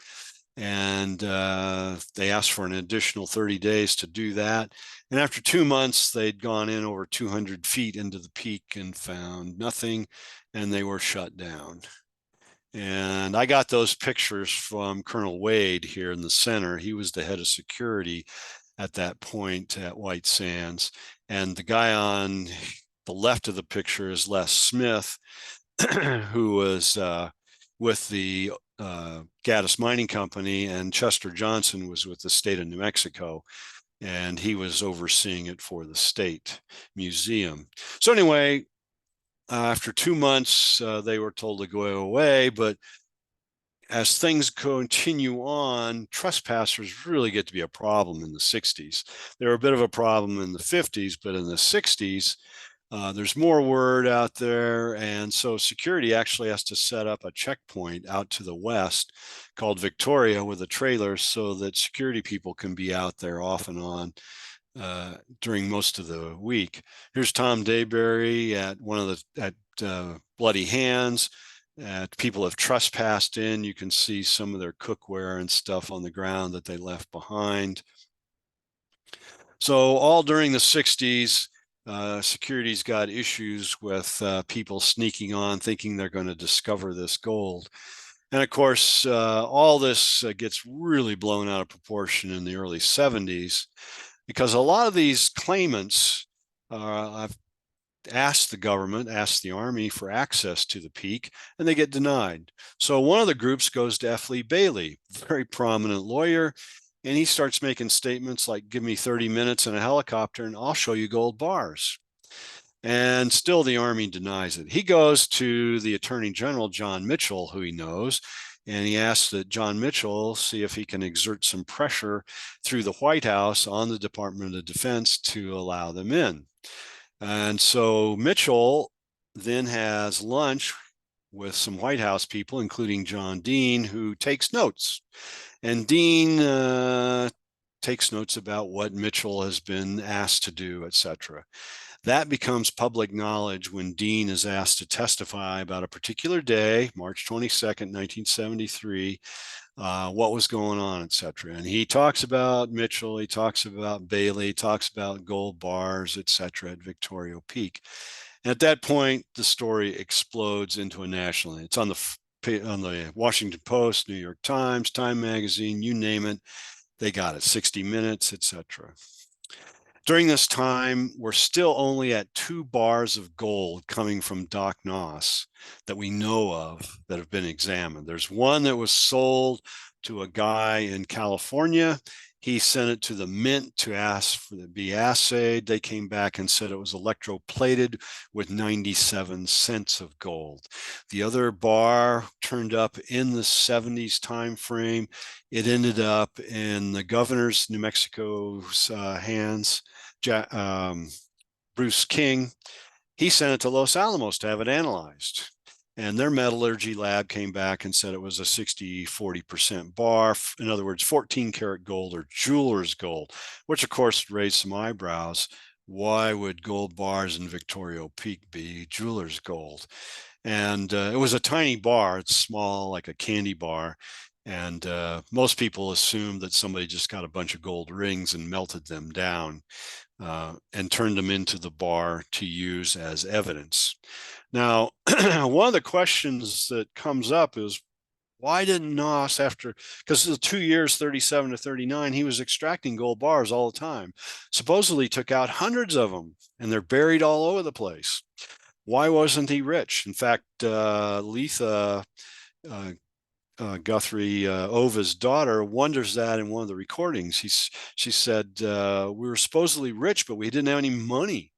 Speaker 2: And they asked for an additional 30 days to do that. And after 2 months, they'd gone in over 200 feet into the peak and found nothing, and they were shut down. And I got those pictures from Colonel Wade here in the center. He was the head of security at that point at White Sands. And the guy on the left of the picture is Les Smith, who was with the Gaddis Mining Company, and Chester Johnson was with the state of New Mexico, and he was overseeing it for the state museum. So anyway, after 2 months, they were told to go away, but as things continue on, trespassers really get to be a problem in the 60s. They were a bit of a problem in the 50s, but in the 60s, there's more word out there. And so security actually has to set up a checkpoint out to the west called Victoria with a trailer so that security people can be out there off and on during most of the week. Here's Tom Dayberry at one of the Bloody Hands. People have trespassed in. You can see some of their cookware and stuff on the ground that they left behind. So all during the 60s, security's got issues with people sneaking on, thinking they're going to discover this gold. And of course, all this gets really blown out of proportion in the early 70s, because a lot of these claimants I've asked the government, asked the army for access to the peak, and they get denied. So one of the groups goes to F. Lee Bailey, very prominent lawyer, and he starts making statements like, give me 30 minutes in a helicopter and I'll show you gold bars. And still the army denies it. He goes to the Attorney General, John Mitchell, who he knows, and he asks that John Mitchell see if he can exert some pressure through the White House on the Department of Defense to allow them in. And so Mitchell then has lunch with some White House people, including John Dean, who takes notes. And Dean takes notes about what Mitchell has been asked to do, etc. That becomes public knowledge when Dean is asked to testify about a particular day, March 22nd, 1973, what was going on, etc. And he talks about Mitchell, he talks about Bailey, talks about gold bars, etc. at Victorio Peak. And at that point, the story explodes into a national. It's on the Washington Post, New York Times, Time Magazine, you name it. They got it, 60 Minutes, etc. During this time, we're still only at 2 bars of gold coming from Doc Noss that we know of that have been examined. There's one that was sold to a guy in California. He sent it to the mint to ask for it to be assayed. They came back and said it was electroplated with 97 cents of gold. The other bar turned up in the 70s timeframe. It ended up in the governor's New Mexico's hands. Bruce King, he sent it to Los Alamos to have it analyzed. And their metallurgy lab came back and said it was a 60-40% bar. In other words, 14 karat gold or jeweler's gold, which of course raised some eyebrows. Why would gold bars in Victorio Peak be jeweler's gold? And it was a tiny bar. It's small, like a candy bar. And most people assumed that somebody just got a bunch of gold rings and melted them down and turned them into the bar to use as evidence. Now, one of the questions that comes up is, why didn't Noss, because the 2 years, 37 to 39, he was extracting gold bars all the time. Supposedly took out hundreds of them, and they're buried all over the place. Why wasn't he rich? In fact, Letha Guthrie, Ova's daughter, wonders that in one of the recordings. She said, we were supposedly rich, but we didn't have any money.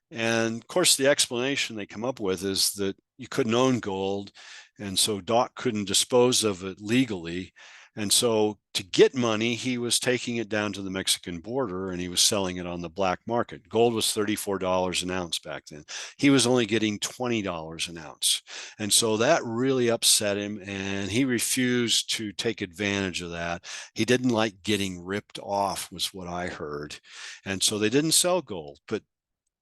Speaker 2: And of course, the explanation they come up with is that you couldn't own gold. And so Doc couldn't dispose of it legally. And so to get money, he was taking it down to the Mexican border and he was selling it on the black market. Gold was $34 an ounce back then. He was only getting $20 an ounce. And so that really upset him and he refused to take advantage of that. He didn't like getting ripped off, was what I heard. And so they didn't sell gold. But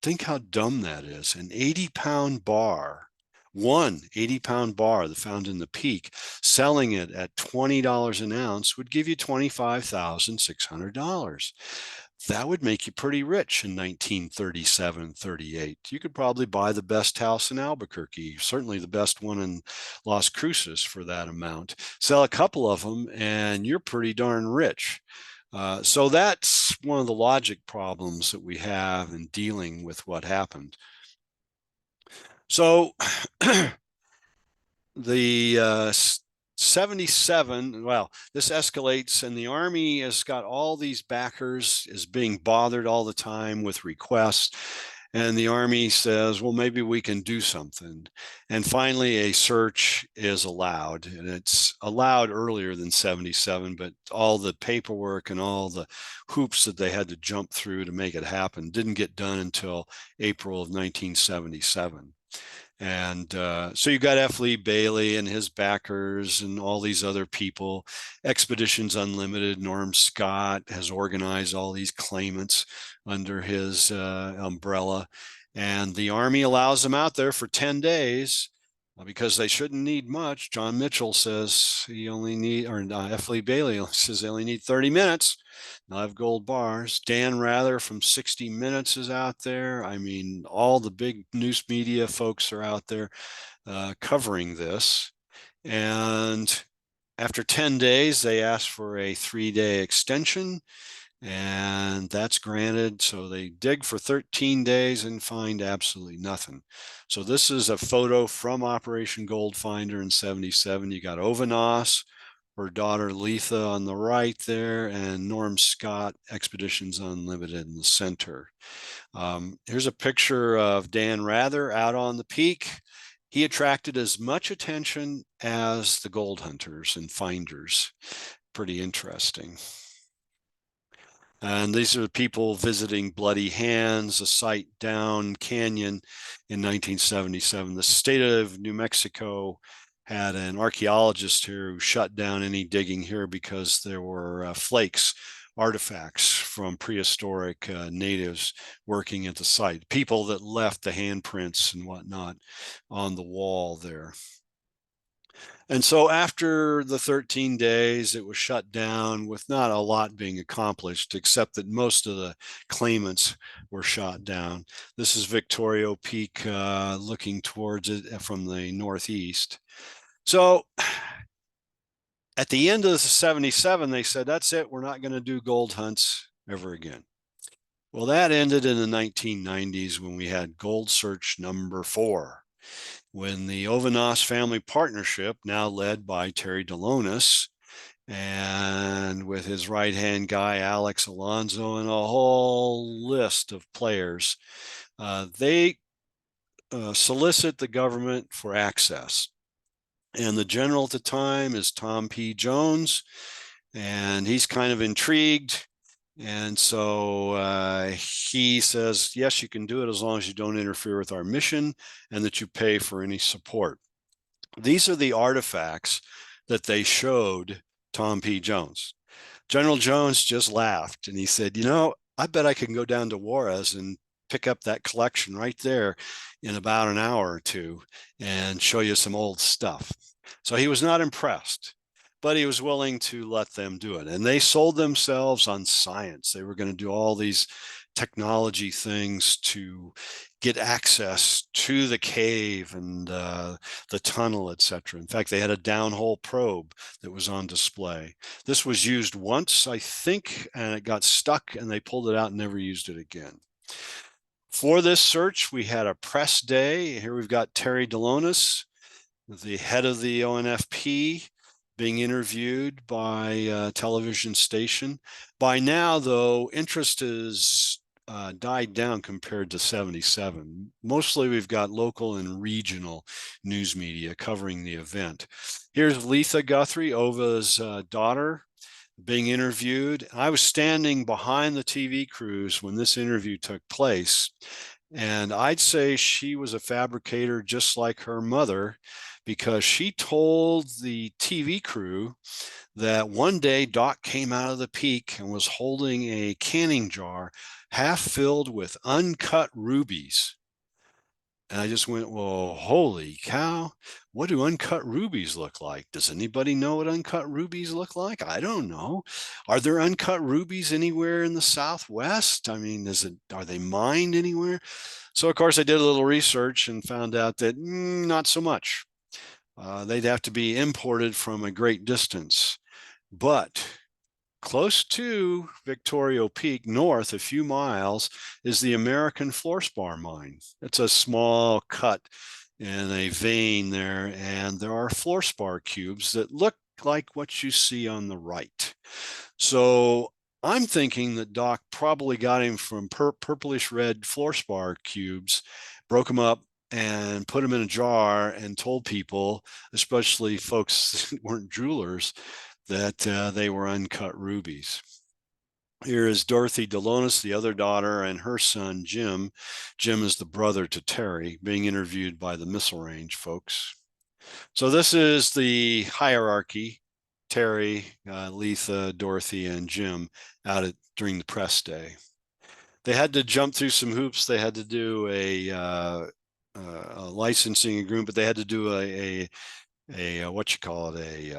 Speaker 2: think how dumb that is. An 80-pound bar, one 80-pound bar that found in the Peak, selling it at $20 an ounce would give you $25,600. That would make you pretty rich in 1937, 38. You could probably buy the best house in Albuquerque, certainly the best one in Las Cruces for that amount. Sell a couple of them and you're pretty darn rich. So that's one of the logic problems that we have in dealing with what happened. So the 77, well, this escalates and the Army has got all these backers, is being bothered all the time with requests. And the Army says, well, maybe we can do something. And finally, a search is allowed. And it's allowed earlier than 77, but all the paperwork and all the hoops that they had to jump through to make it happen didn't get done until April of 1977. And so you got F. Lee Bailey and his backers and all these other people. Expeditions Unlimited, Norm Scott has organized all these claimants under his umbrella. And the Army allows them out there for 10 days because they shouldn't need much. John Mitchell says he only need, or F. Lee Bailey says they only need 30 minutes. Now I have gold bars. Dan Rather from 60 Minutes is out there. I mean, all the big news media folks are out there covering this. And after 10 days, they ask for a 3-day extension, and that's granted. So they dig for 13 days and find absolutely nothing. So this is a photo from Operation Goldfinder in 77. You got Ovanos, her daughter Letha on the right there, and Norm Scott, Expeditions Unlimited in the center. Here's a picture of Dan Rather out on the Peak. He attracted as much attention as the gold hunters and finders. Pretty interesting. And these are people visiting Bloody Hands, a site down canyon in 1977. The state of New Mexico had an archaeologist here who shut down any digging here because there were flakes, artifacts from prehistoric natives working at the site, people that left the handprints and whatnot on the wall there. And so after the 13 days, it was shut down with not a lot being accomplished, except that most of the claimants were shot down. This is Victorio Peak looking towards it from the northeast. So at the end of the 77, they said, that's it. We're not going to do gold hunts ever again. Well, that ended in the 1990s when we had Gold Search number 4. When the Ovanos Family Partnership, now led by Terry Delonis, and with his right-hand guy, Alex Alonso, and a whole list of players, they solicit the government for access. And the general at the time is Tom P. Jones, and he's kind of intrigued. And so he says, yes, you can do it as long as you don't interfere with our mission and that you pay for any support. These are the artifacts that they showed Tom P. Jones. General Jones just laughed and he said, you know, I bet I can go down to Juarez and pick up that collection right there in about an hour or two and show you some old stuff. So he was not impressed, but he was willing to let them do it. And they sold themselves on science. They were going to do all these technology things to get access to the cave and the tunnel, etc. In fact, they had a downhole probe that was on display. This was used once, I think, and it got stuck and they pulled it out and never used it again. For this search, we had a press day. Here we've got Terry Delonis, the head of the ONFP, being interviewed by a television station. By now, though, interest has died down compared to 77. Mostly we've got local and regional news media covering the event. Here's Letha Guthrie, Ova's daughter, being interviewed. I was standing behind the TV crews when this interview took place, and I'd say she was a fabricator just like her mother, because she told the TV crew that one day Doc came out of the peak and was holding a canning jar half filled with uncut rubies. And I just went, well, holy cow, what do uncut rubies look like? Does anybody know what uncut rubies look like? I don't know. Are there uncut rubies anywhere in the Southwest? I mean, are they mined anywhere? So, of course, I did a little research and found out that not so much. They'd have to be imported from a great distance. But close to Victorio Peak, north a few miles, is the American fluorspar mine. It's a small cut in a vein there, and there are fluorspar cubes that look like what you see on the right. So I'm thinking that Doc probably got him from purplish red fluorspar cubes, broke them up, and put them in a jar and told people, especially folks that weren't jewelers, that they were uncut rubies. Here is Dorothy Delonis, the other daughter, and her son, Jim. Jim is the brother to Terry, being interviewed by the missile range folks. So this is the hierarchy: Terry, Letha, Dorothy, and Jim during the press day. They had to jump through some hoops. They had to do a licensing agreement, but they had to do what you call it,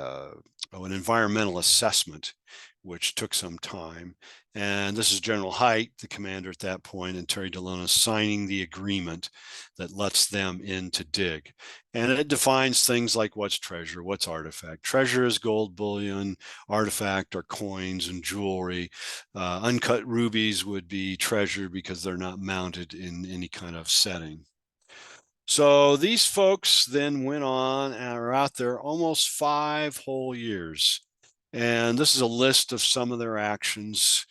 Speaker 2: an environmental assessment, which took some time. And this is General Height, the commander at that point, and Terry Delonis signing the agreement that lets them in to dig. And it defines things like what's treasure, what's artifact. Treasure is gold bullion, artifact are coins and jewelry. Uncut rubies would be treasure because they're not mounted in any kind of setting. So these folks then went on and are out there almost 5 whole years. And this is a list of some of their actions.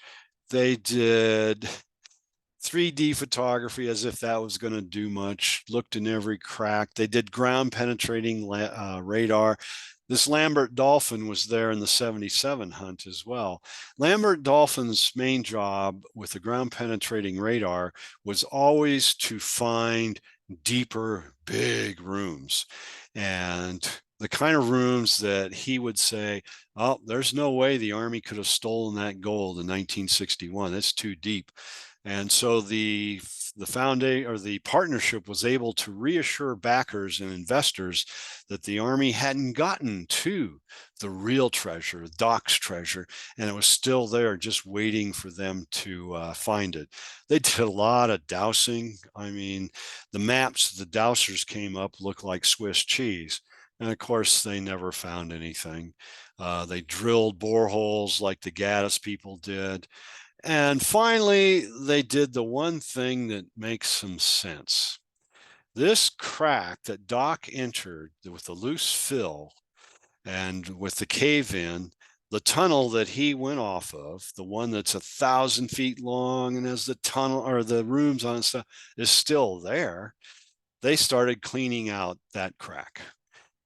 Speaker 2: They did 3D photography as if that was going to do much, looked in every crack. They did ground penetrating radar. This Lambert Dolphin was there in the 77 hunt as well. Lambert Dolphin's main job with the ground penetrating radar was always to find deeper, big rooms. And the kind of rooms that he would say, oh, there's no way the Army could have stolen that gold in 1961. It's too deep. And so the foundation or the partnership was able to reassure backers and investors that the Army hadn't gotten to the real treasure, Doc's treasure, and it was still there, just waiting for them to find it. They did a lot of dowsing. I mean, the maps the dowsers came up looked like Swiss cheese. And of course, they never found anything. They drilled boreholes like the Gaddis people did. And finally, they did the one thing that makes some sense. This crack that Doc entered with the loose fill and with the cave in, the tunnel that he went off of, the one that's 1,000 feet long and has the tunnel or the rooms on it stuff, is still there. They started cleaning out that crack.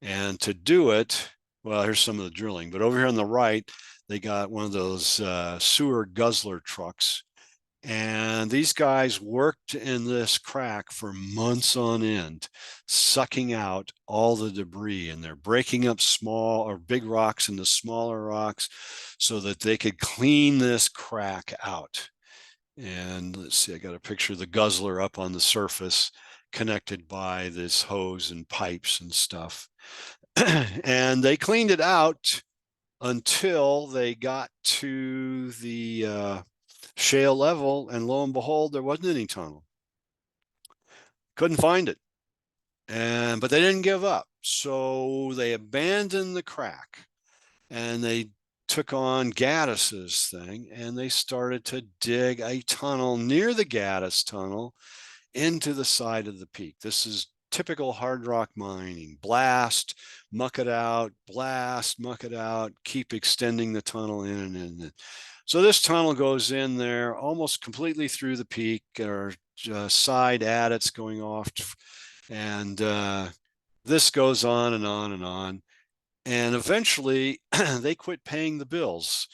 Speaker 2: And to do it, well, here's some of the drilling, but over here on the right, they got one of those sewer guzzler trucks. And these guys worked in this crack for months on end, sucking out all the debris. And they're breaking up small or big rocks into smaller rocks so that they could clean this crack out. And let's see, I got a picture of the guzzler up on the surface, connected by this hose and pipes and stuff. And they cleaned it out until they got to the shale level, and lo and behold, there wasn't any tunnel. Couldn't find it. But they didn't give up. So they abandoned the crack and they took on Gaddis's thing, and they started to dig a tunnel near the Gaddis tunnel into the side of the peak. This is typical hard rock mining. Blast, muck it out, blast, muck it out, keep extending the tunnel in and in. So this tunnel goes in there almost completely through the peak, or side adits going off. And this goes on and on and on. And eventually they quit paying the bills.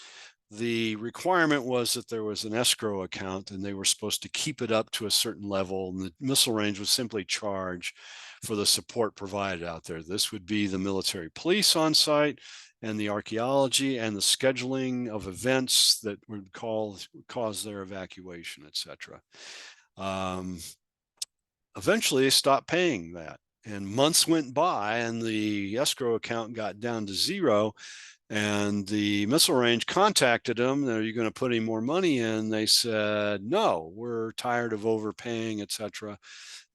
Speaker 2: The requirement was that there was an escrow account and they were supposed to keep it up to a certain level, and the missile range would simply charge for the support provided out there. This would be the military police on site and the archaeology and the scheduling of events that would cause their evacuation, etc. Eventually they stopped paying that, and months went by and the escrow account got down to zero. And the missile range contacted them. Are you going to put any more money in? They said, no, we're tired of overpaying, etc.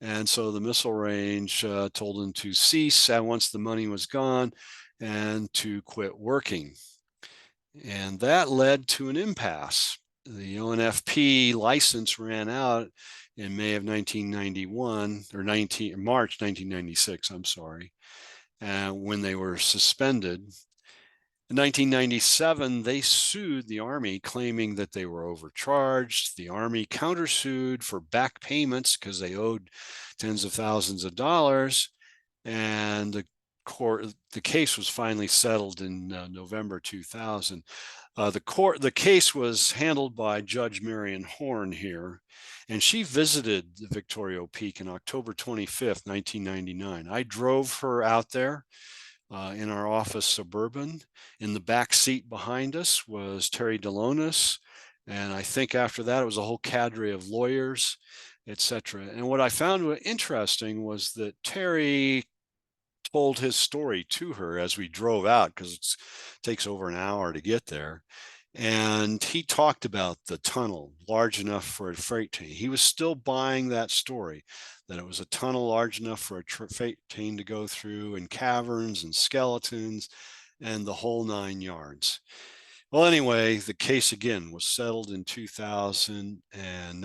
Speaker 2: And so the missile range told them to cease once the money was gone and to quit working. And that led to an impasse. The ONFP license ran out in May of 1991, or March 1996, I'm sorry, when they were suspended. In 1997, they sued the Army, claiming that they were overcharged. The Army countersued for back payments because they owed tens of thousands of dollars. And the case was finally settled in November 2000. The case was handled by Judge Marion Horn here, and she visited the Victorio Peak in October 25th, 1999. I drove her out there. In our office Suburban. In the back seat behind us was Terry Delonis. And I think after that, it was a whole cadre of lawyers, etc. And what I found interesting was that Terry told his story to her as we drove out, because it takes over an hour to get there. And he talked about the tunnel large enough for a freight train. He was still buying that story, that it was a tunnel large enough for a freight train to go through, and caverns and skeletons and the whole 9 yards. Well, anyway, the case again was settled in 2000, and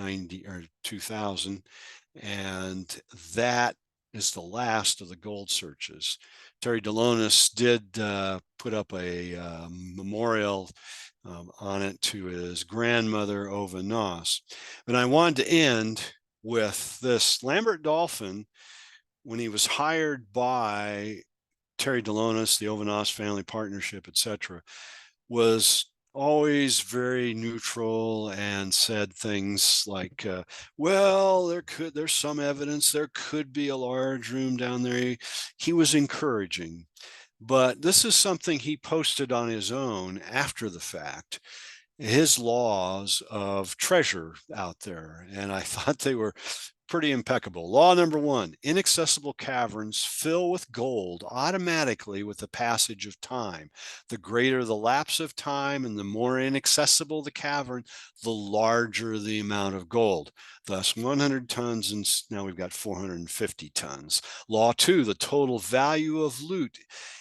Speaker 2: that is the last of the gold searches. Terry Delonis did put up a memorial on it to his grandmother, Ova Noss. But I wanted to end with this. Lambert Dolphin, when he was hired by Terry Delonis, the Ova Noss family partnership, etc., was always very neutral and said things like, well, there's some evidence there could be a large room down there. He was encouraging. But this is something he posted on his own after the fact, his laws of treasure out there. And I thought they were pretty impeccable. Law number 1, inaccessible caverns fill with gold automatically with the passage of time. The greater the lapse of time and the more inaccessible the cavern, the larger the amount of gold. Thus 100 tons, and now we've got 450 tons. Law 2, the total value of loot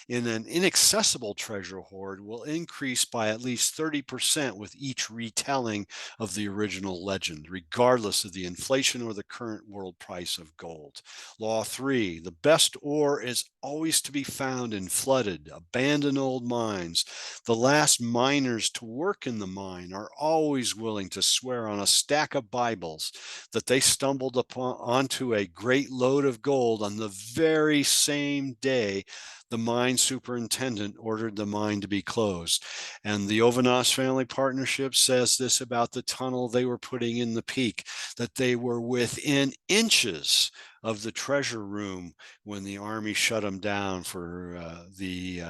Speaker 2: in an inaccessible treasure hoard will increase by at least 30% with each retelling of the original legend, regardless of the inflation or the current world price of gold. Law 3, the best ore is always to be found in flooded, abandoned old mines. The last miners to work in the mine are always willing to swear on a stack of Bibles that they stumbled onto a great load of gold on the very same day the mine superintendent ordered the mine to be closed. And the Ova Noss family partnership says this about the tunnel they were putting in the peak, that they were within inches of the treasure room when the Army shut them down for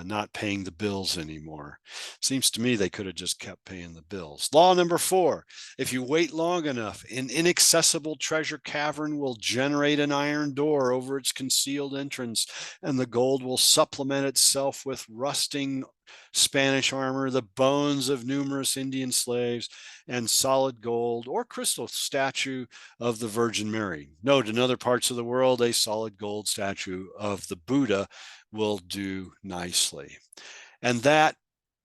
Speaker 2: not paying the bills anymore. Seems to me they could have just kept paying the bills. Law number 4, if you wait long enough, an inaccessible treasure cavern will generate an iron door over its concealed entrance, and the gold will supplement itself with rusting Spanish armor, the bones of numerous Indian slaves, and solid gold or crystal statue of the Virgin Mary. Note, in other parts of the world, a solid gold statue of the Buddha will do nicely. And that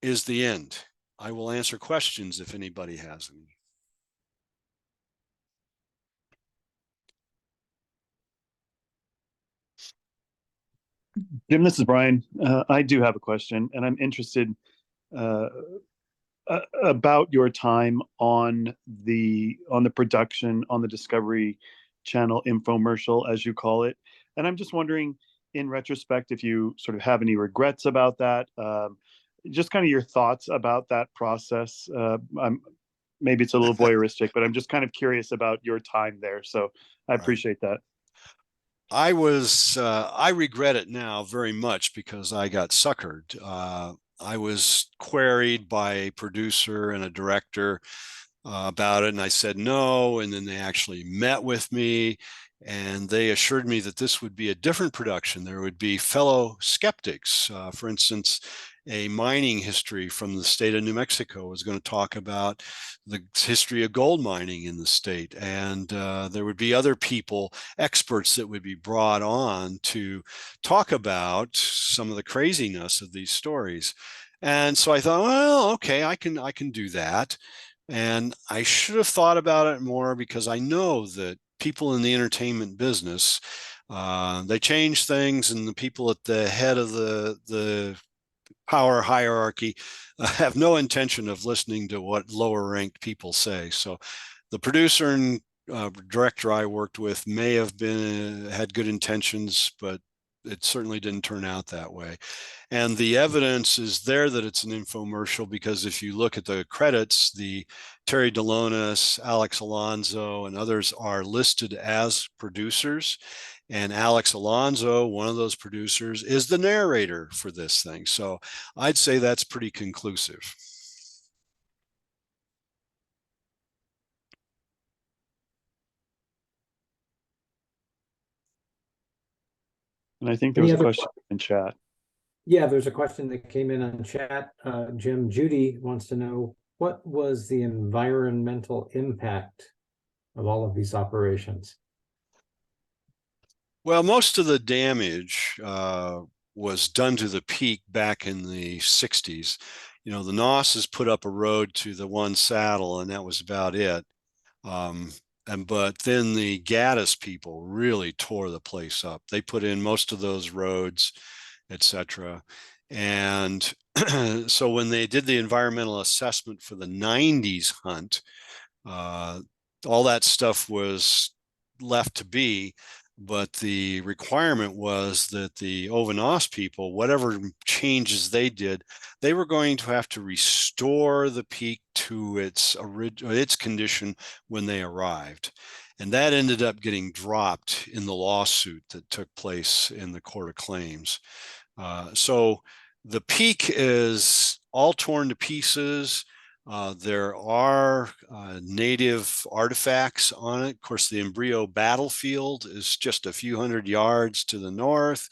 Speaker 2: is the end. I will answer questions if anybody has any.
Speaker 3: Jim, this is Brian. I do have a question, and I'm interested uh, about your time on the production on the Discovery Channel infomercial, as you call it. And I'm just wondering, in retrospect, if you sort of have any regrets about that. Just kind of your thoughts about that process. Maybe it's a little voyeuristic, but I'm just kind of curious about your time there. So I
Speaker 2: Right.
Speaker 3: appreciate that.
Speaker 2: I regret it now very much because I got suckered. I was queried by a producer and a director about it, and I said no. And then they actually met with me and they assured me that this would be a different production. There would be fellow skeptics. For instance, a mining history from the state of New Mexico was going to talk about the history of gold mining in the state. And there would be other people, experts that would be brought on to talk about some of the craziness of these stories. And so I thought, well, okay, I can do that. And I should have thought about it more because I know that people in the entertainment business, they change things, and the people at the head of the power hierarchy have no intention of listening to what lower ranked people say. So the producer and director I worked with may have been had good intentions, but it certainly didn't turn out that way. And the evidence is there that it's an infomercial because if you look at the credits, the Terry Delonis, Alex Alonso, and others are listed as producers. And Alex Alonso, one of those producers, is the narrator for this thing. So I'd say that's pretty conclusive.
Speaker 3: And I think there
Speaker 1: Any
Speaker 3: was a
Speaker 1: other?
Speaker 3: question in chat.
Speaker 1: Yeah, there's a question that came in on chat. Jim, Judy wants to know, what was the environmental impact of all of these operations?
Speaker 2: Well, most of the damage was done to the peak back in the 60s. You know, the NOSs put up a road to the one saddle, and that was about it. Um, but then the Gaddis people really tore the place up. They put in most of those roads, etc. And so when they did the environmental assessment for the 90s hunt, uh, all that stuff was left to be, but the requirement was that the Ovanos people, whatever changes they did, they were going to have to restore the peak to its condition when they arrived. And that ended up getting dropped in the lawsuit that took place in the Court of Claims. So the peak is all torn to pieces. There are native artifacts on it. Of course, the embryo battlefield is just a few hundred yards to the north.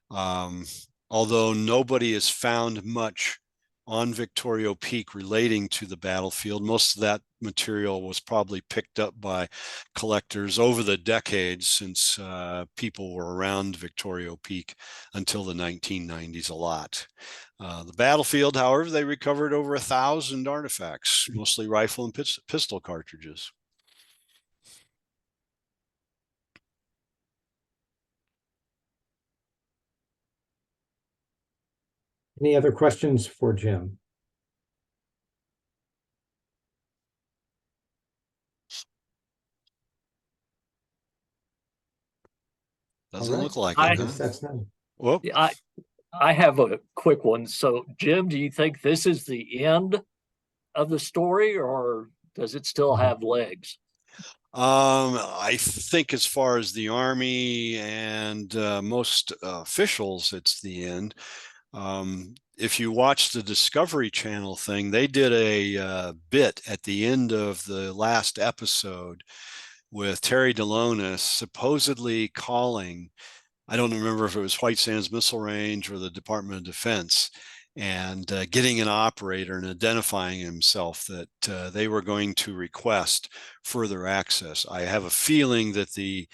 Speaker 2: Um, Although nobody has found much on Victorio Peak relating to the battlefield, most of that material was probably picked up by collectors over the decades since people were around Victorio Peak until the 1990s a lot. The battlefield, however, they recovered over 1,000 artifacts, mostly rifle and pistol cartridges.
Speaker 1: Any other questions for Jim?
Speaker 2: Doesn't look like
Speaker 1: I
Speaker 2: it,
Speaker 1: guess
Speaker 2: huh?
Speaker 1: that's none.
Speaker 2: Whoop.
Speaker 4: I have a quick one. So, Jim, do you think this is the end of the story, or does it still have legs?
Speaker 2: I think as far as the Army and most officials, it's the end. If you watch the Discovery Channel thing, they did a bit at the end of the last episode with Terry Delonis supposedly calling, I don't remember if it was White Sands Missile Range or the Department of Defense, and getting an operator and identifying himself that they were going to request further access. I have a feeling that the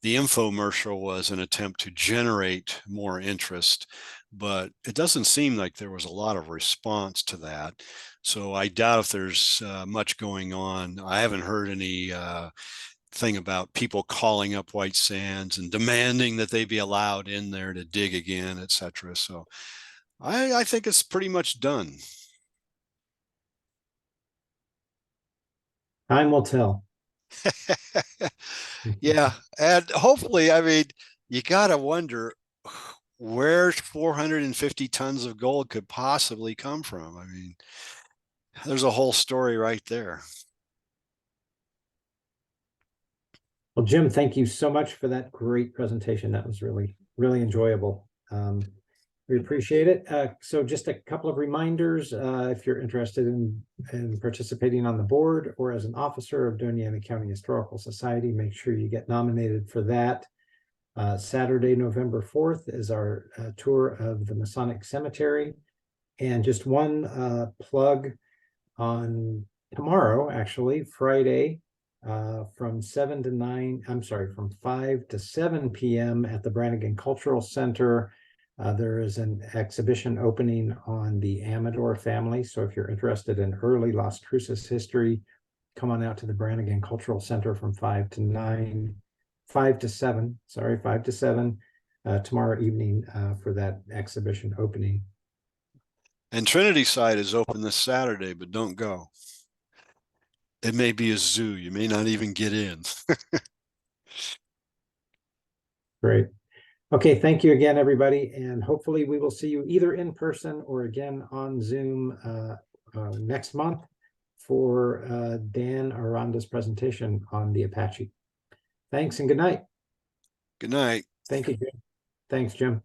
Speaker 2: infomercial was an attempt to generate more interest, but it doesn't seem like there was a lot of response to that. So I doubt if there's much going on. I haven't heard thing about people calling up White Sands and demanding that they be allowed in there to dig again, etc. So I think it's pretty much done.
Speaker 1: Time will tell.
Speaker 2: Yeah, and hopefully, I mean, you got to wonder where 450 tons of gold could possibly come from. I mean, there's a whole story right there.
Speaker 1: Well, Jim, thank you so much for that great presentation. That was really, really enjoyable. We appreciate it. So just a couple of reminders, if you're interested in participating on the board or as an officer of Doñana County Historical Society, make sure you get nominated for that. Saturday, November 4th is our tour of the Masonic Cemetery. And just one plug on tomorrow, actually, Friday, from 7 to 9, I'm sorry, from 5 to 7 p.m. at the Brannigan Cultural Center. There is an exhibition opening on the Amador family. So if you're interested in early Las Cruces history, come on out to the Brannigan Cultural Center from 5 to 7, sorry, 5 to 7 tomorrow evening for that exhibition opening.
Speaker 2: And Trinity side is open this Saturday, but don't go. It may be a zoo. You may not even get in.
Speaker 1: Great. Okay, thank you again, everybody. And hopefully we will see you either in person or again on Zoom next month for Dan Aranda's presentation on the Apache. Thanks and good night.
Speaker 2: Good night.
Speaker 1: Thank you, Jim. Thanks, Jim.